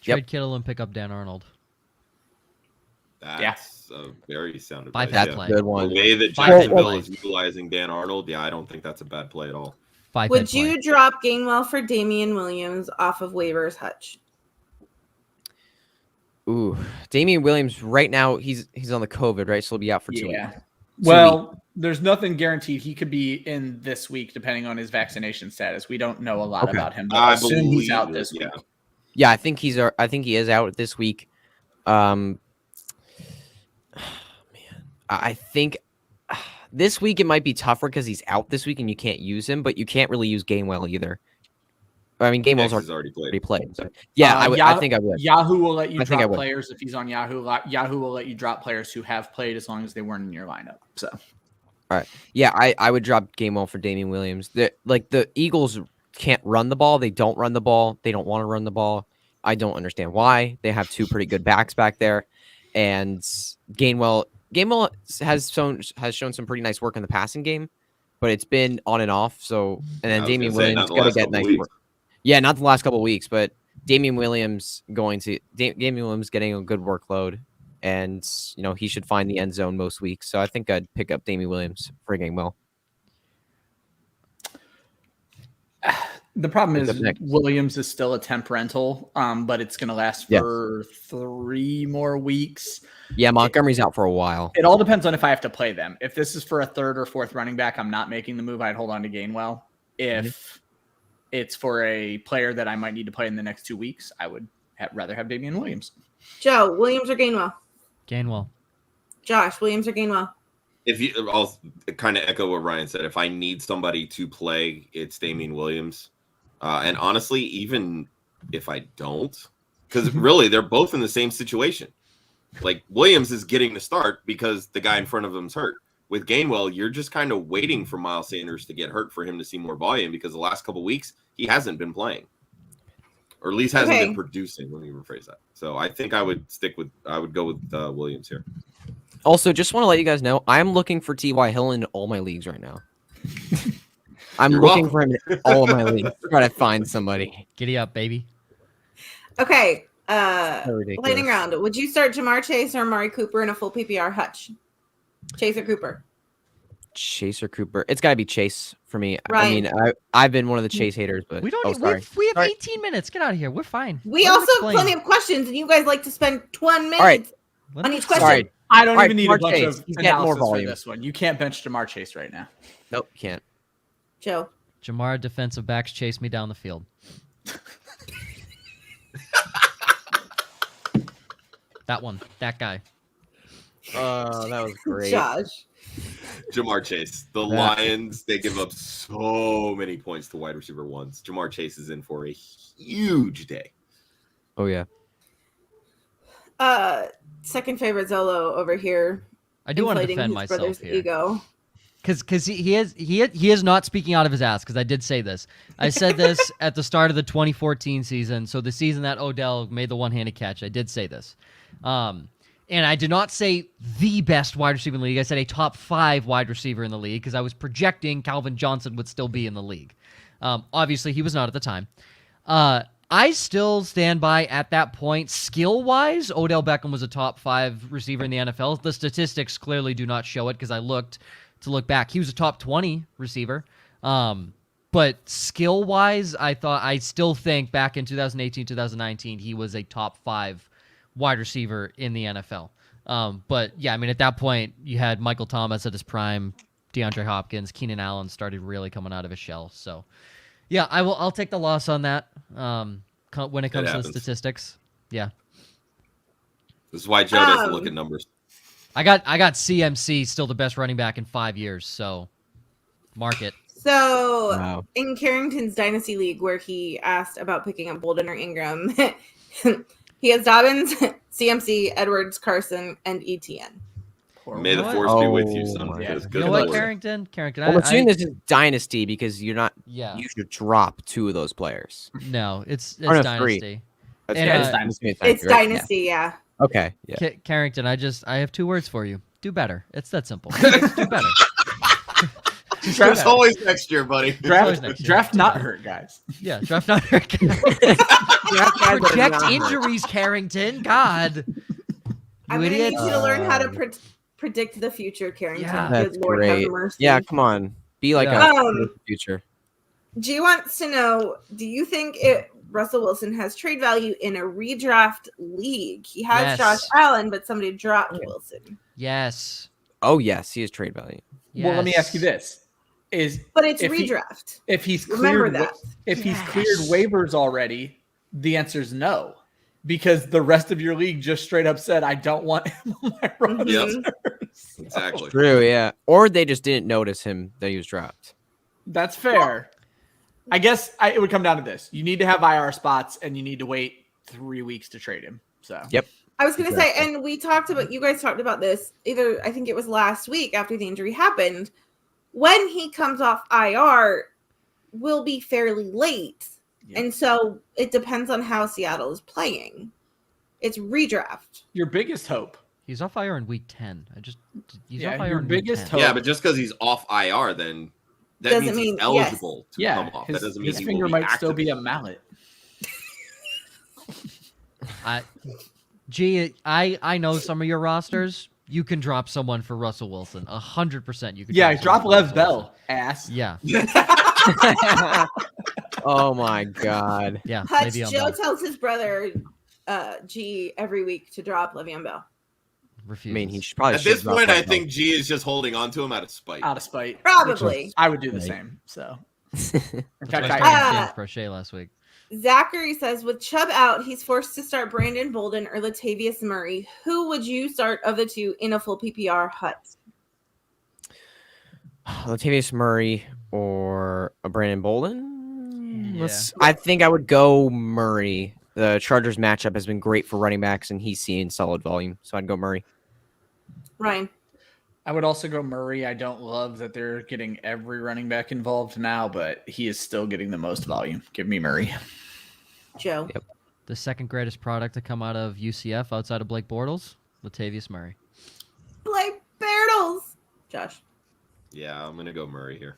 trade Kittle and pick up Dan Arnold. That's a very sound advice. Five-head That's play. a good The one. way that Five-head Jacksonville play. is utilizing Dan Arnold, I don't think that's a bad play at all. Would you drop Gainwell for Damien Williams off of waivers, Hutch? Ooh, Damien Williams right now he's on the COVID, right? So he'll be out for 2 weeks. Well, there's nothing guaranteed. He could be in this week, depending on his vaccination status. We don't know a lot about him. But I assume he's out this week. Yeah, I think he is out this week. Man, I think this week it might be tougher because he's out this week and you can't use him, but you can't really use Gainwell either. I mean, Gainwell's already played. So. Yeah, I think I would. Yahoo will let you drop players if he's on Yahoo. Yahoo will let you drop players who have played as long as they weren't in your lineup. So, all right, yeah, I would drop Gainwell for Damien Williams. The Eagles can't run the ball. They don't run the ball. They don't want to run the ball. I don't understand why. They have two pretty good backs back there, and Gainwell has shown some pretty nice work in the passing game, but it's been on and off. So, and then Damien Williams got to get nice work. Yeah, not the last couple of weeks, but Damien Williams getting a good workload, and he should find the end zone most weeks. So I think I'd pick up Damien Williams for Gainwell. The problem is Williams is still a temp rental, but it's going to last for 3 more weeks. Yeah, Montgomery's out for a while. It all depends on if I have to play them. If this is for a 3rd or 4th running back, I'm not making the move. I'd hold on to Gainwell. If it's for a player that I might need to play in the next 2 weeks, I would rather have Damien Williams. Joe, Williams or Gainwell? Gainwell. Josh, Williams or Gainwell? I'll kind of echo what Ryan said. If I need somebody to play, it's Damien Williams. And honestly, even if I don't, because really they're both in the same situation. Like Williams is getting the start because the guy in front of him's hurt. With Gainwell, you're just kind of waiting for Miles Sanders to get hurt for him to see more volume because the last couple of weeks he hasn't been playing, or at least hasn't been producing. Let me rephrase that. So I think I would go with Williams here. Also, just want to let you guys know, I'm looking for T.Y. Hilton in all my leagues right now. I'm looking for him in all of my leagues. Trying to find somebody. Giddy up, baby. Okay. Lightning round. Would you start Jamar Chase or Amari Cooper in a full PPR? Hutch? Chase or Cooper? Chase or Cooper? It's got to be Chase for me. Right. I mean, I've been one of the Chase haters, but we have 18 minutes. Get out of here. We're fine. We also have plenty of questions, and you guys like to spend 1 minute on each question. Sorry. I don't even need a bunch of He's analysis more for this one. You can't bench Jamar Chase right now. Nope, can't. Joe. Jamar defensive backs chase me down the field. That guy. That was great. Josh. Jamar Chase. The Lions, they give up so many points to wide receiver ones. Jamar Chase is in for a huge day. Oh, yeah. Second favorite Zolo over here. I do want to defend myself here. Ego. Because he is not speaking out of his ass, because I did say this. I said this at the start of the 2014 season, so the season that Odell made the one-handed catch. I did say this. And I did not say the best wide receiver in the league. I said a top 5 wide receiver in the league, because I was projecting Calvin Johnson would still be in the league. Obviously, he was not at the time. I still stand by, at that point, skill-wise, Odell Beckham was a top 5 receiver in the NFL. The statistics clearly do not show it, because I looked back. He was a top 20 receiver. But skill-wise, I still think back in 2018, 2019, he was a top 5 wide receiver in the NFL. But yeah, I mean, at that point, you had Michael Thomas at his prime, DeAndre Hopkins, Keenan Allen started really coming out of his shell. So yeah, I'll take the loss on that. When it comes to the statistics. Yeah. This is why Joe doesn't look at numbers. I got CMC still the best running back in 5 years, so mark it. So in Carrington's Dynasty League, where he asked about picking up Bolden or Ingram, he has Dobbins, CMC, Edwards, Carson, and ETN. May the force be with you, son. You know what, Carrington? I'm assuming this is Dynasty because you're not. Yeah. You should drop 2 of those players. No, it's Dynasty. It's Dynasty. It's Dynasty, yeah. Okay. Yeah. Carrington, I have 2 words for you. Do better. It's that simple. Do better. There's always next year, buddy. Draft not hurt, guys. Yeah, draft not hurt. Project injuries, Carrington. God. I'm going to need idiot. you to learn how to predict the future, Carrington. Yeah. That's Good Lord, have great. mercy. Yeah, come on. Be like Yeah. a future. G wants to know, do you think Russell Wilson has trade value in a redraft league? He has Yes. Josh Allen, but somebody dropped Wilson. Yes. Oh, yes. He has trade value. Well, let me ask you Yes. this: But it's If he- redraft. if he's Remember cleared, that. if he's cleared waivers already, the answer is no, because the rest of your league just straight up said, "I don't want him on my roster." Exactly. True, yeah. Or they just didn't notice him that he was dropped. That's fair. I guess it would come down to this: you need to have IR spots, and you need to wait 3 weeks to trade him. So, Yep. I was going to say, and you guys talked about this either, I think it was last week after the injury happened. When he comes off IR, will be fairly late. Yeah. And so it depends on how Seattle is playing. It's redraft. your biggest hope. He's off IR in week 10. He's off IR your in biggest week 10. hope. Yeah, but just because he's off IR, then that Doesn't means mean- he's eligible to Yeah, come off. That doesn't mean his he finger will be might still be a activated. mallet. I know some of your rosters. You can drop someone for Russell Wilson. 100% you can. Yeah, drop someone for Lev Russell Bell, Wilson. ass. Yeah, Oh, my God. yeah. Hutch, Le'Veon Joe Bell. tells his brother G every week to drop Le'Veon Bell. I Refuses. mean, he should probably At should this drop point, I Lev Bell. think G is just holding on to him out of spite. Out of spite. Probably. I would do the Right. same. So, in That's fact, why I I, started James Crochet last week. Zachary says, with Chubb out, he's forced to start Brandon Bolden or Latavius Murray. Who would you start of the two in a full PPR hut? Latavius Murray or a Brandon Bolden? Yeah. I think I would go Murray. The Chargers matchup has been great for running backs, and he's seeing solid volume. So I'd go Murray. Ryan. I would also go Murray. I don't love that they're getting every running back involved now, but he is still getting the most volume. Give me Murray. Joe. Yep. The second greatest product to come out of UCF outside of Blake Bortles, Latavius Murray. Blake Bertles. Josh. Yeah, I'm gonna go Murray here.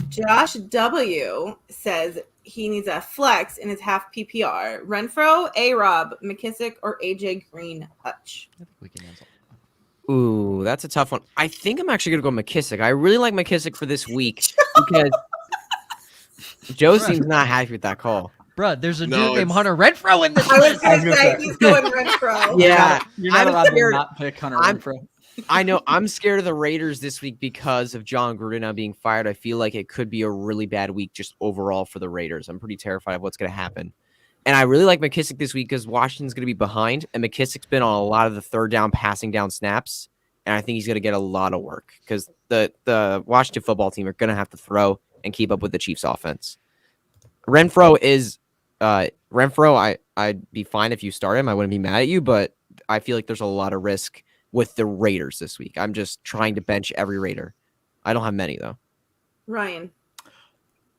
Josh W says he needs a flex in his half PPR. Renfrow, A-Rob, McKissick, or AJ Green Hutch. I think we can answer. Ooh, that's a tough one. I think I'm actually going to go McKissick. I really like McKissick for this week because Joe seems not happy with that call. Bruh, there's a No, dude named it's- Hunter Renfrow in this I was list. going to gonna say say. he's going Renfrow. Yeah, You're not I'm allowed to scared. not pick Hunter I'm- Renfrow. I know. I'm scared of the Raiders this week because of John Gruden now being fired. I feel like it could be a really bad week just overall for the Raiders. I'm pretty terrified of what's going to happen. And I really like McKissick this week because Washington's going to be behind, and McKissick's been on a lot of the third down, passing down snaps, and I think he's going to get a lot of work because the Washington football team are going to have to throw and keep up with the Chiefs' offense. Renfrow is Renfrow. I'd be fine if you start him. I wouldn't be mad at you, but I feel like there's a lot of risk with the Raiders this week. I'm just trying to bench every Raider. I don't have many though. Ryan.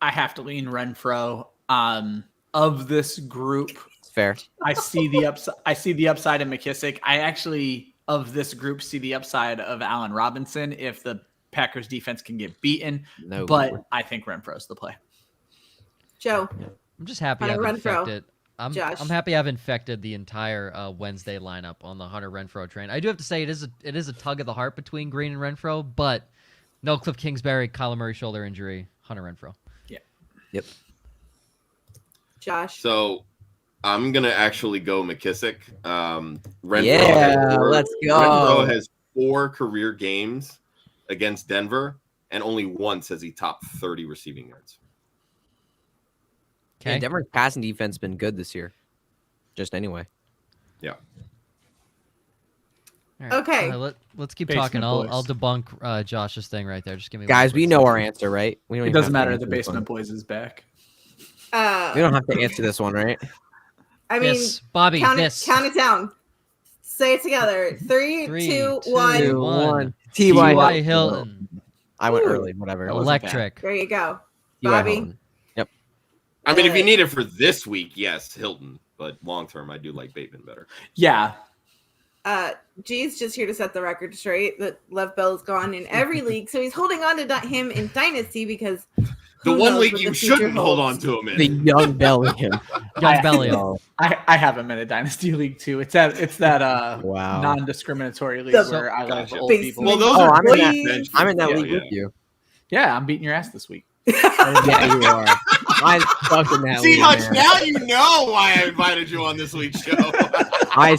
I have to lean Renfrow. Of this group, It's fair. I see the upside. I see the upside in McKissick. I actually, of this group, see the upside of Allen Robinson if the Packers defense can get beaten. No, But I think Renfrow's the play. Joe. I'm just happy Hunter I've Renfrow. infected. I'm Josh. happy I've infected the entire Wednesday lineup on the Hunter Renfrow train. I do have to say it is a tug of the heart between Green and Renfrow, but no Cliff Kingsbury, Kyler Murray shoulder injury, Hunter Renfrow. Yep. Josh. So I'm gonna actually go McKissick. Renfrow Yeah, let's go. Renfrow has 4 career games against Denver, and only once has he topped 30 receiving yards. Yeah, Okay. Denver's passing defense been good this year. Just anyway. Yeah. All right. Okay. Let's keep Basement talking. I'll boys. debunk Josh's thing right there. Just give me one Guys, quick we know second. our answer, right? We don't It even doesn't have to matter. answer The this one. Basement Boys is back. We don't have to answer this one, right? I mean, This, Bobby, count this. it down. Say it together. 3, 3, 2, 2, 1. 2, 1. 1. T.Y. T.Y. Hilton. I went Ooh. early, whatever. That wasn't Electric. There you go. T.Y. Bobby. Hilton. Yep. I mean, if you need it for this week, yes, Hilton. But long term, I do like Bateman better. Yeah. G's just here to set the record straight that Lev Bell is gone in every league, so he's holding on to him in Dynasty because The Who one knows league what you the future shouldn't hold on holds. to him in. The young Bellingham. Young Bellingham. I have him in a dynasty league too. It's that Wow. non-discriminatory league The where I love Gotcha. old Basement people. Well, those Oh, are I'm in great that- bench I'm in that people, league with you. Yeah, I'm beating your ass this week. Yeah, you are. I suck in that See, league, Hutch, man. now you know why I invited you on this week's show. I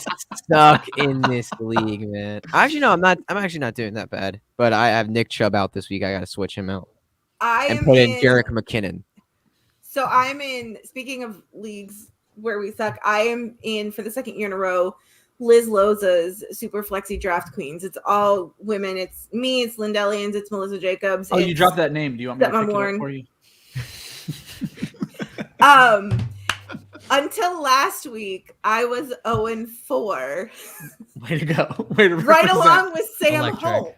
suck in this league, man. Actually, no, I'm not. I'm actually not doing that bad. But I have Nick Chubb out this week. I got to switch him out I and am put in in Jerick McKinnon. So I'm in, speaking of leagues where we suck, I am in for the second year in a row, Liz Loza's Super Flexi Draft Queens. It's all women. It's me, it's Lindelians, it's Melissa Jacobs. Oh, you it's dropped that name. Do you want me to Stepmom pick it Lauren. up for you? Until last week, I was 0-4. Way to go. Way to Right represent. along with Sam Electric. Holt.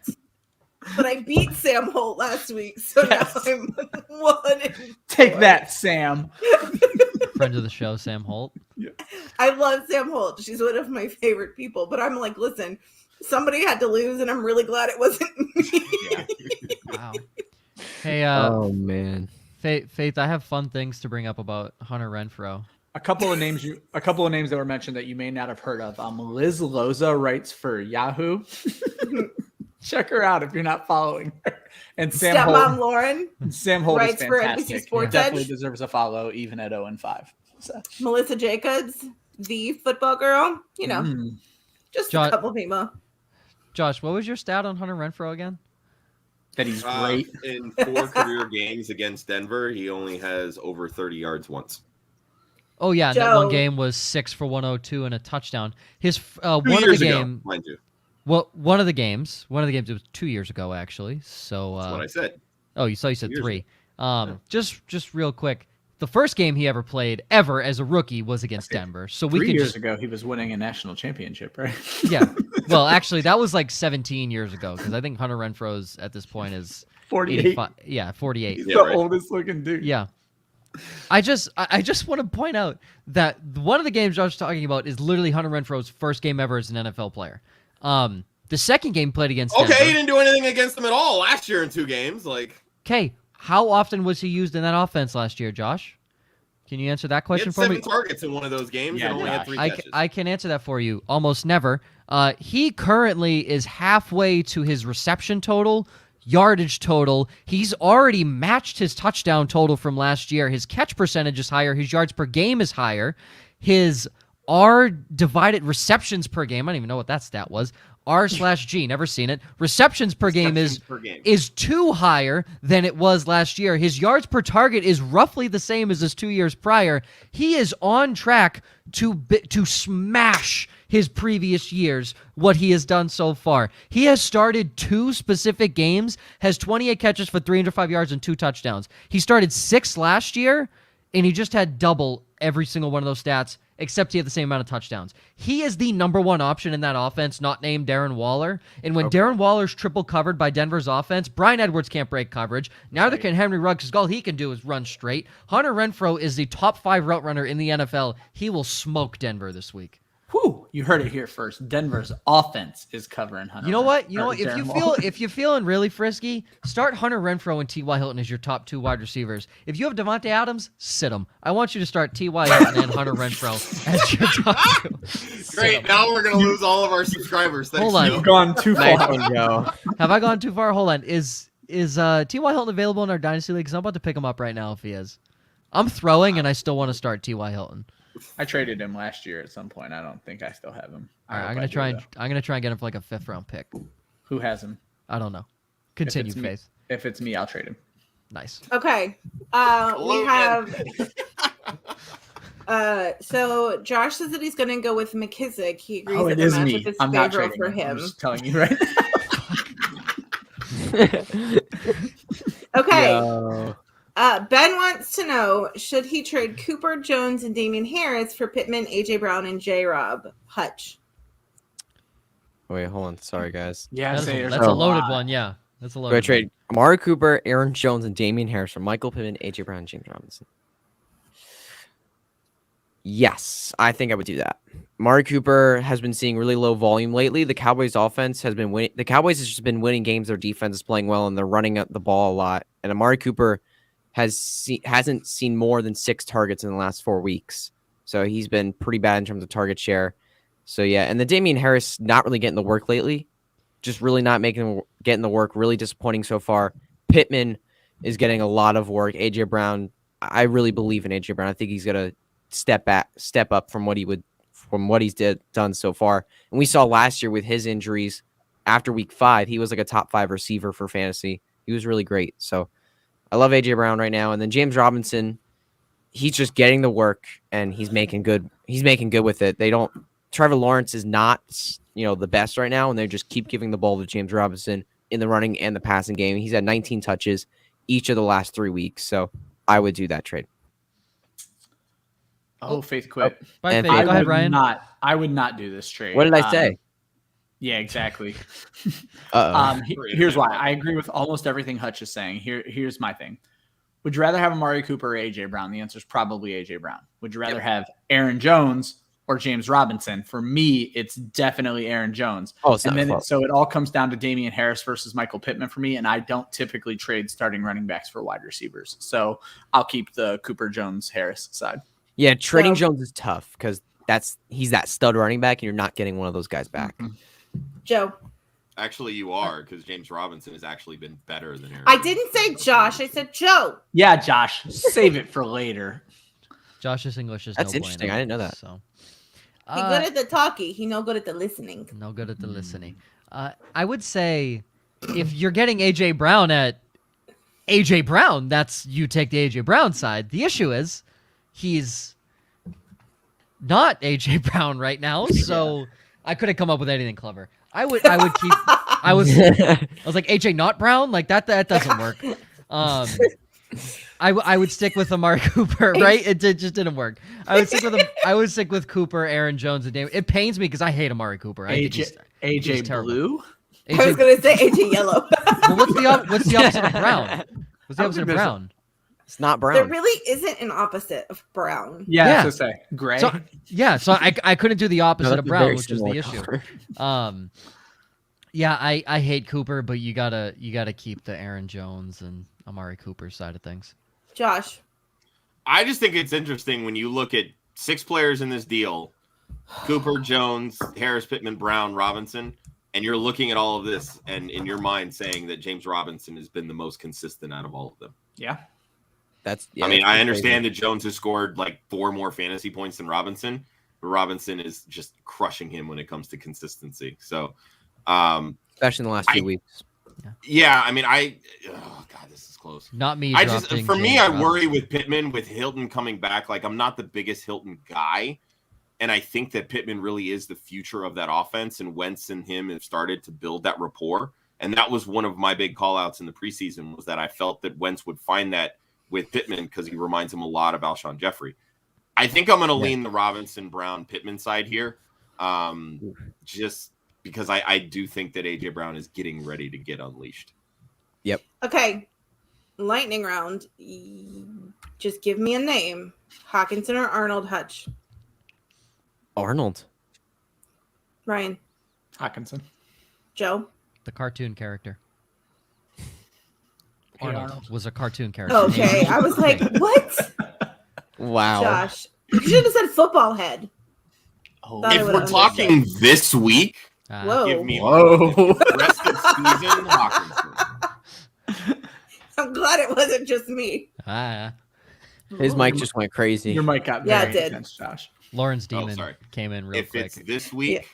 But I beat Sam Holt last week, so Yes. now I'm 1-4. Take that, Sam. Friend of the show, Sam Holt. I love Sam Holt. She's one of my favorite people. But I'm like, listen, somebody had to lose, and I'm really glad it wasn't me. Yeah. Wow. Hey, Oh man. Faith, I have fun things to bring up about Hunter Renfrow. A couple of names that were mentioned that you may not have heard of. Liz Loza writes for Yahoo. Check her out if you're not following her. And Sam Stepmom Holt. Lauren, Sam Holt writes is for NBC fantastic. Sports Definitely Edge. deserves a follow, even at 0-5. So. Melissa Jacobs, the football girl. You know, just John- a couple people. Josh, what was your stat on Hunter Renfrow again? That he's great. In 4 career games against Denver, he only has over 30 yards once. Oh yeah, and that one Joe. game was 6 for 102 and a touchdown. His 2 one of the years ago, game, mind you. well, one of the games, it was 2 years ago actually. So That's what I said. oh, you said 2 years 3. Yeah. Just real quick. The first game he ever played ever as a rookie was against Denver. So we 3 could years just ago, he was winning a national championship, right? yeah. Well, actually, that was like 17 years ago because I think Hunter Renfrow's at this point is 48. 85. Yeah, 48. He's Yeah, the right. oldest looking dude. Yeah. I just want to point out that one of the games Josh is talking about is literally Hunter Renfrow's first game ever as an NFL player. The second game played against Okay, he Denver. didn't do anything against them at all last year in 2 games. Like, Okay, how often was he used in that offense last year, Josh? Can you answer that he question had for 7 me? targets in one of those games Yeah, and only had Josh. 3 I, catches. I can answer that for you. Almost never. He currently is halfway to his reception total, yardage total. He's already matched his touchdown total from last year. His catch percentage is higher. His yards per game is higher. His R divided receptions per game. I don't even know what that stat was. R/G, never seen it. Receptions per game Receptions per game. is 2 higher than it was last year. His yards per target is roughly the same as his 2 years prior. He is on track to smash his previous years, what he has done so far. He has started 2 specific games, has 28 catches for 305 yards and 2 touchdowns. He started 6 last year, and he just had double every single one of those stats, except he had the same amount of touchdowns. He is the number 1 option in that offense, not named Darren Waller. And when Darren Waller's triple covered by Denver's offense, Bryan Edwards can't break coverage. Neither can Henry Ruggs, because all he can do is run straight. Hunter Renfrow is the top 5 route runner in the NFL. He will smoke Denver this week. Whew, you heard it here first. Denver's offense is covering Hunter. You know what? If you're feeling really frisky, start Hunter Renfrow and T.Y. Hilton as your top 2 wide receivers. If you have Devontae Adams, sit him. I want you to start T.Y. Hilton and Hunter Renfrow as your top 2. Great. Now we're going to lose all of our subscribers. Thanks, Hold on. Joe. You've gone too Nice far. one, Joe. Have I gone too far? Hold on. Is T.Y. Hilton available in our Dynasty League? 'Cause I'm about to pick him up right now if he is. I'm throwing, and I still want to start T.Y. Hilton. I traded him last year at some point. I don't think I still have him. All right, hope I'm I gonna do, try though. and I'm gonna try and get him for like a 5th round pick. Who has him? I don't know. Continue, If it's me- Faith. If it's me, I'll trade him. Nice. Okay. We Logan. have. So Josh says that he's going to go with McKissick. He agrees Oh, that it the is matchup me. is I'm not favorable trading for him. I'm him. just telling you right now. Okay. Yo. Ben wants to know, should he trade Cooper, Jones, and Damien Harris for Pittman, AJ Brown, and J-Rob? Hutch. Wait, hold on. Sorry, guys. Yeah, That's, say a, there's that's a a loaded lot. one. Yeah, that's a Do loaded I trade Amari Cooper, Aaron Jones, and Damian Harris for Michael Pittman, AJ Brown, and James Robinson? Yes, I think I would do that. Amari Cooper has been seeing really low volume lately. The Cowboys' offense has been winning. The Cowboys has just been winning games. Their defense is playing well, and they're running up the ball a lot. And Amari Cooper hasn't seen more than 6 targets in the last 4 weeks. So he's been pretty bad in terms of target share. So yeah, and the Damien Harris not really getting the work lately. Just really not getting the work. Really disappointing so far. Pittman is getting a lot of work. AJ Brown, I really believe in AJ Brown. I think he's gonna step up from what he's done so far. And we saw last year with his injuries after week 5, he was like a top 5 receiver for fantasy. He was really great. So I love AJ Brown right now. And then James Robinson, he's just getting the work and he's making good with it. Trevor Lawrence is not, the best right now, and they just keep giving the ball to James Robinson in the running and the passing game. He's had 19 touches each of the last 3 weeks. So I would do that trade. Oh, Faith quit. Bye, Faith. Go ahead, Ryan. I would not do this trade. What did I say? Yeah, exactly. Uh-oh. Here's why. I agree with almost everything Hutch is saying. Here's my thing. Would you rather have Amari Cooper or AJ Brown? The answer is probably AJ Brown. Would you rather have Aaron Jones or James Robinson? For me, it's definitely Aaron Jones. Oh, it's and not then close. So it all comes down to Damien Harris versus Michael Pittman for me, and I don't typically trade starting running backs for wide receivers. So I'll keep the Cooper Jones Harris side. Yeah, trading Jones is tough because he's that stud running back, and you're not getting one of those guys back. Mm-hmm. Joe. Actually, you are, because James Robinson has actually been better than Aaron. I didn't say Josh. I said Joe. Yeah, Josh, save it for later. Josh's English is That's no interesting. bueno, I didn't know that. So. He good at the talking. He no good at the listening. No good at the listening. I would say if you're getting AJ Brown at AJ Brown, you take the AJ Brown side. The issue is he's not AJ Brown right now, so I couldn't come up with anything clever. I would keep. I was like AJ not Brown, like that doesn't work. I would stick with Amari Cooper, right? It just didn't work. I would stick with Cooper, Aaron Jones, and Damien. It pains me because I hate Amari Cooper. I think he's terrible. Blue. I was gonna say AJ Yellow. Well, what's the opposite of Brown? What's the opposite of Brown? It's not Brown. There really isn't an opposite of Brown. Yeah, Yeah. I was gonna say gray. So I couldn't do the opposite No, of that's a Brown, very which is the similar issue. color. Yeah, I hate Cooper, but you gotta keep the Aaron Jones and Amari Cooper side of things. Josh. I just think it's interesting when you look at 6 players in this deal: Cooper, Jones, Harris, Pittman, Brown, Robinson, and you're looking at all of this and in your mind saying that James Robinson has been the most consistent out of all of them. Yeah. I understand that Jones has scored like 4 more fantasy points than Robinson, but Robinson is just crushing him when it comes to consistency. So, Especially in the last few weeks. Yeah, oh God, this is close. Not me. I drafting for me, James I Robinson. worry with Pittman, with Hilton coming back. Like, I'm not the biggest Hilton guy, and I think that Pittman really is the future of that offense. And Wentz and him have started to build that rapport, and that was one of my big call outs in the preseason, was that I felt that Wentz would find that with Pittman because he reminds him a lot of Alshon Jeffrey. I think I'm going to lean the Robinson, Brown, Pittman side here, just because I do think that AJ Brown is getting ready to get unleashed. Yep. Okay. Lightning round. Just give me a name. Hutchinson or Arnold? Hutch. Arnold. Ryan. Hutchinson. Joe. The cartoon character. Hey, Arnold was a cartoon character. Okay. I was like, what? Wow. Josh. You should have said football head. Oh, Thought I If would we're have talking this week, Whoa. give me Whoa. rest of season Hawkinson. I'm glad it wasn't just me. His mic just went crazy. Your mic got Yeah, very it did. intense, Josh. Lawrence Oh, Demon sorry. came in real If quick. it's this week,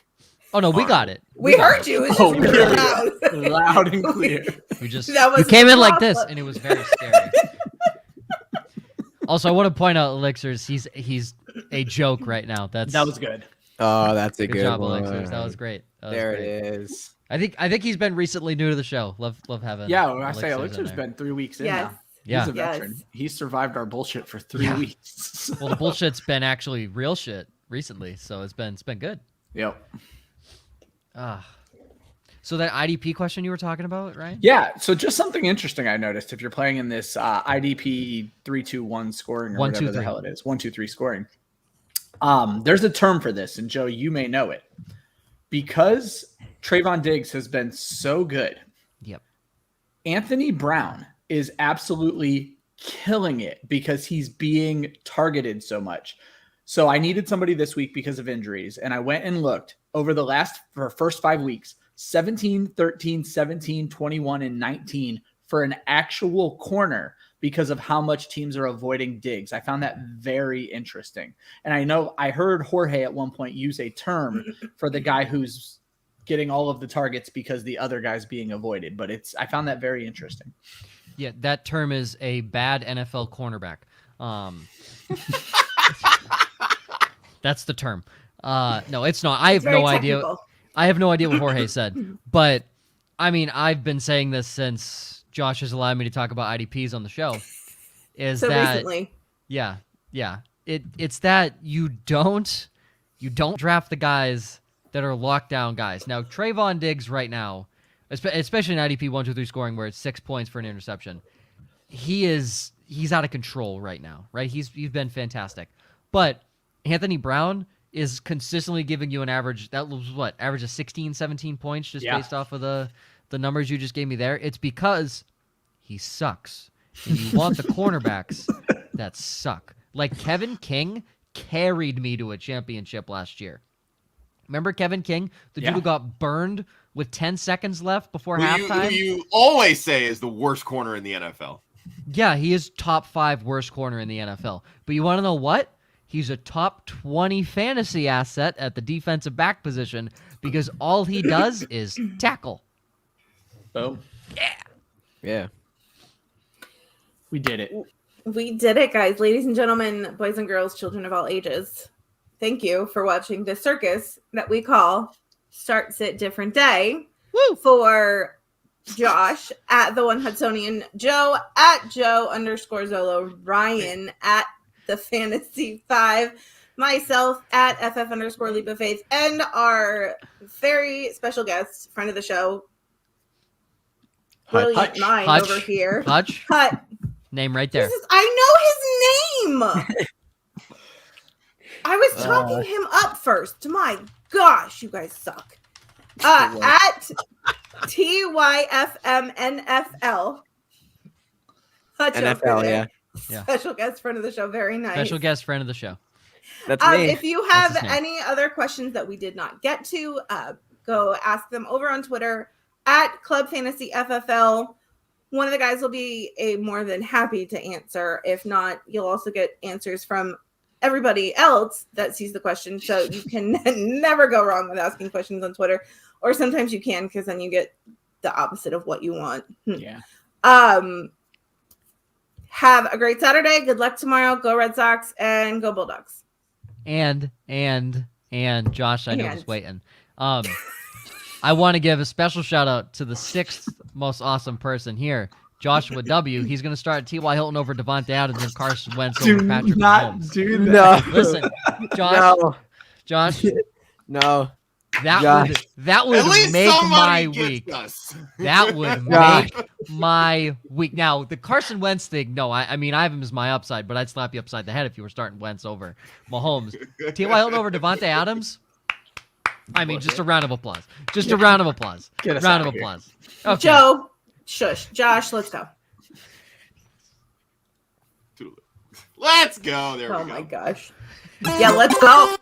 Oh no, we got it. We heard you. It's just really loud. Loud and clear. You just That was you came in like awful. this, and it was very scary. Also, I want to point out Elixirs. He's a joke right now. That That was good. Oh, that's a good good job, one. Elixirs. That was great. There it is. I think he's been recently new to the show. Love having. Yeah, when I say Elixirs in Elixir's there. been 3 weeks in Yes. now. Yeah. He's a Yes. veteran. He survived our bullshit for 3 Yeah. weeks. Well, the bullshit's been actually real shit recently, so it's been good. Yep. So that IDP question you were talking about, Ryan? Yeah. So just something interesting I noticed if you're playing in this IDP 3-2-1 scoring or 1, whatever 2, 3. the hell it is, 1-2-3 scoring. There's a term for this, and Joe, you may know it. Because Trayvon Diggs has been so good. Yep. Anthony Brown is absolutely killing it because he's being targeted so much. So I needed somebody this week because of injuries. And I went and looked over the first 5 weeks, 17, 13, 17, 21, and 19 for an actual corner because of how much teams are avoiding Diggs. I found that very interesting. And I know I heard Jorge at one point use a term for the guy who's getting all of the targets because the other guy's being avoided. But I found that very interesting. Yeah, that term is a bad NFL cornerback. That's the term. No, it's not. I have no idea. I have no idea what Jorge said. But, I mean, I've been saying this since Josh has allowed me to talk about IDPs on the show. Recently. Yeah. It's that you don't draft the guys that are lockdown guys. Now, Trayvon Diggs right now, especially in IDP 1-2-3 scoring where it's 6 points for an interception, he's out of control right now, right? He's been fantastic. But Anthony Brown is consistently giving you an average. That was average of 16, 17 points just based off of the numbers you just gave me there. It's because he sucks. And you want the cornerbacks that suck. Like Kevin King carried me to a championship last year. Remember Kevin King? The dude who got burned with 10 seconds left before halftime? Who you always say is the worst corner in the NFL. Yeah, he is top 5 worst corner in the NFL. But you want to know what? He's a top 20 fantasy asset at the defensive back position because all he does is tackle. Boom. Yeah. We did it. We did it, guys. Ladies and gentlemen, boys and girls, children of all ages. Thank you for watching the circus that we call Start Sit Different Day. Woo! For Josh at the One Hudsonian, Joe at Joe_Zolo, Ryan at the Fantasy 5, myself at FF_Leap of Faith, and our very special guest, friend of the show, brilliant mind over here. Hutch. Name right there. I know his name. I was talking him up first. My gosh, you guys suck. At TYFMNFL. NFL, yeah. Special guest friend of the show. Very nice. Special guest friend of the show. That's me. If you have any other questions that we did not get to, go ask them over on Twitter at Club Fantasy FFL. One of the guys will be more than happy to answer. If not, you'll also get answers from everybody else that sees the question. So you can never go wrong with asking questions on Twitter. Or sometimes you can, because then you get the opposite of what you want. Yeah. Have a great Saturday. Good luck tomorrow. Go Red Sox and go Bulldogs. And Josh, I know who's waiting. I want to give a special shout out to the 6th most awesome person here, Joshua W. He's going to start T.Y. Hilton over Devontae Adams and Carson Wentz over Patrick Mahomes. Do that. No. Listen, Josh. No. That would make my week. That would make my week. Now, the Carson Wentz thing, no, I mean, I have him as my upside, but I'd slap you upside the head if you were starting Wentz over Mahomes. T.Y. Hilton over Devontae Adams? I mean, just a round of applause. Just a round of applause. Round of applause. Okay. Joe, shush. Josh, let's go. Let's go. There we go. Oh, my gosh. Yeah, let's go.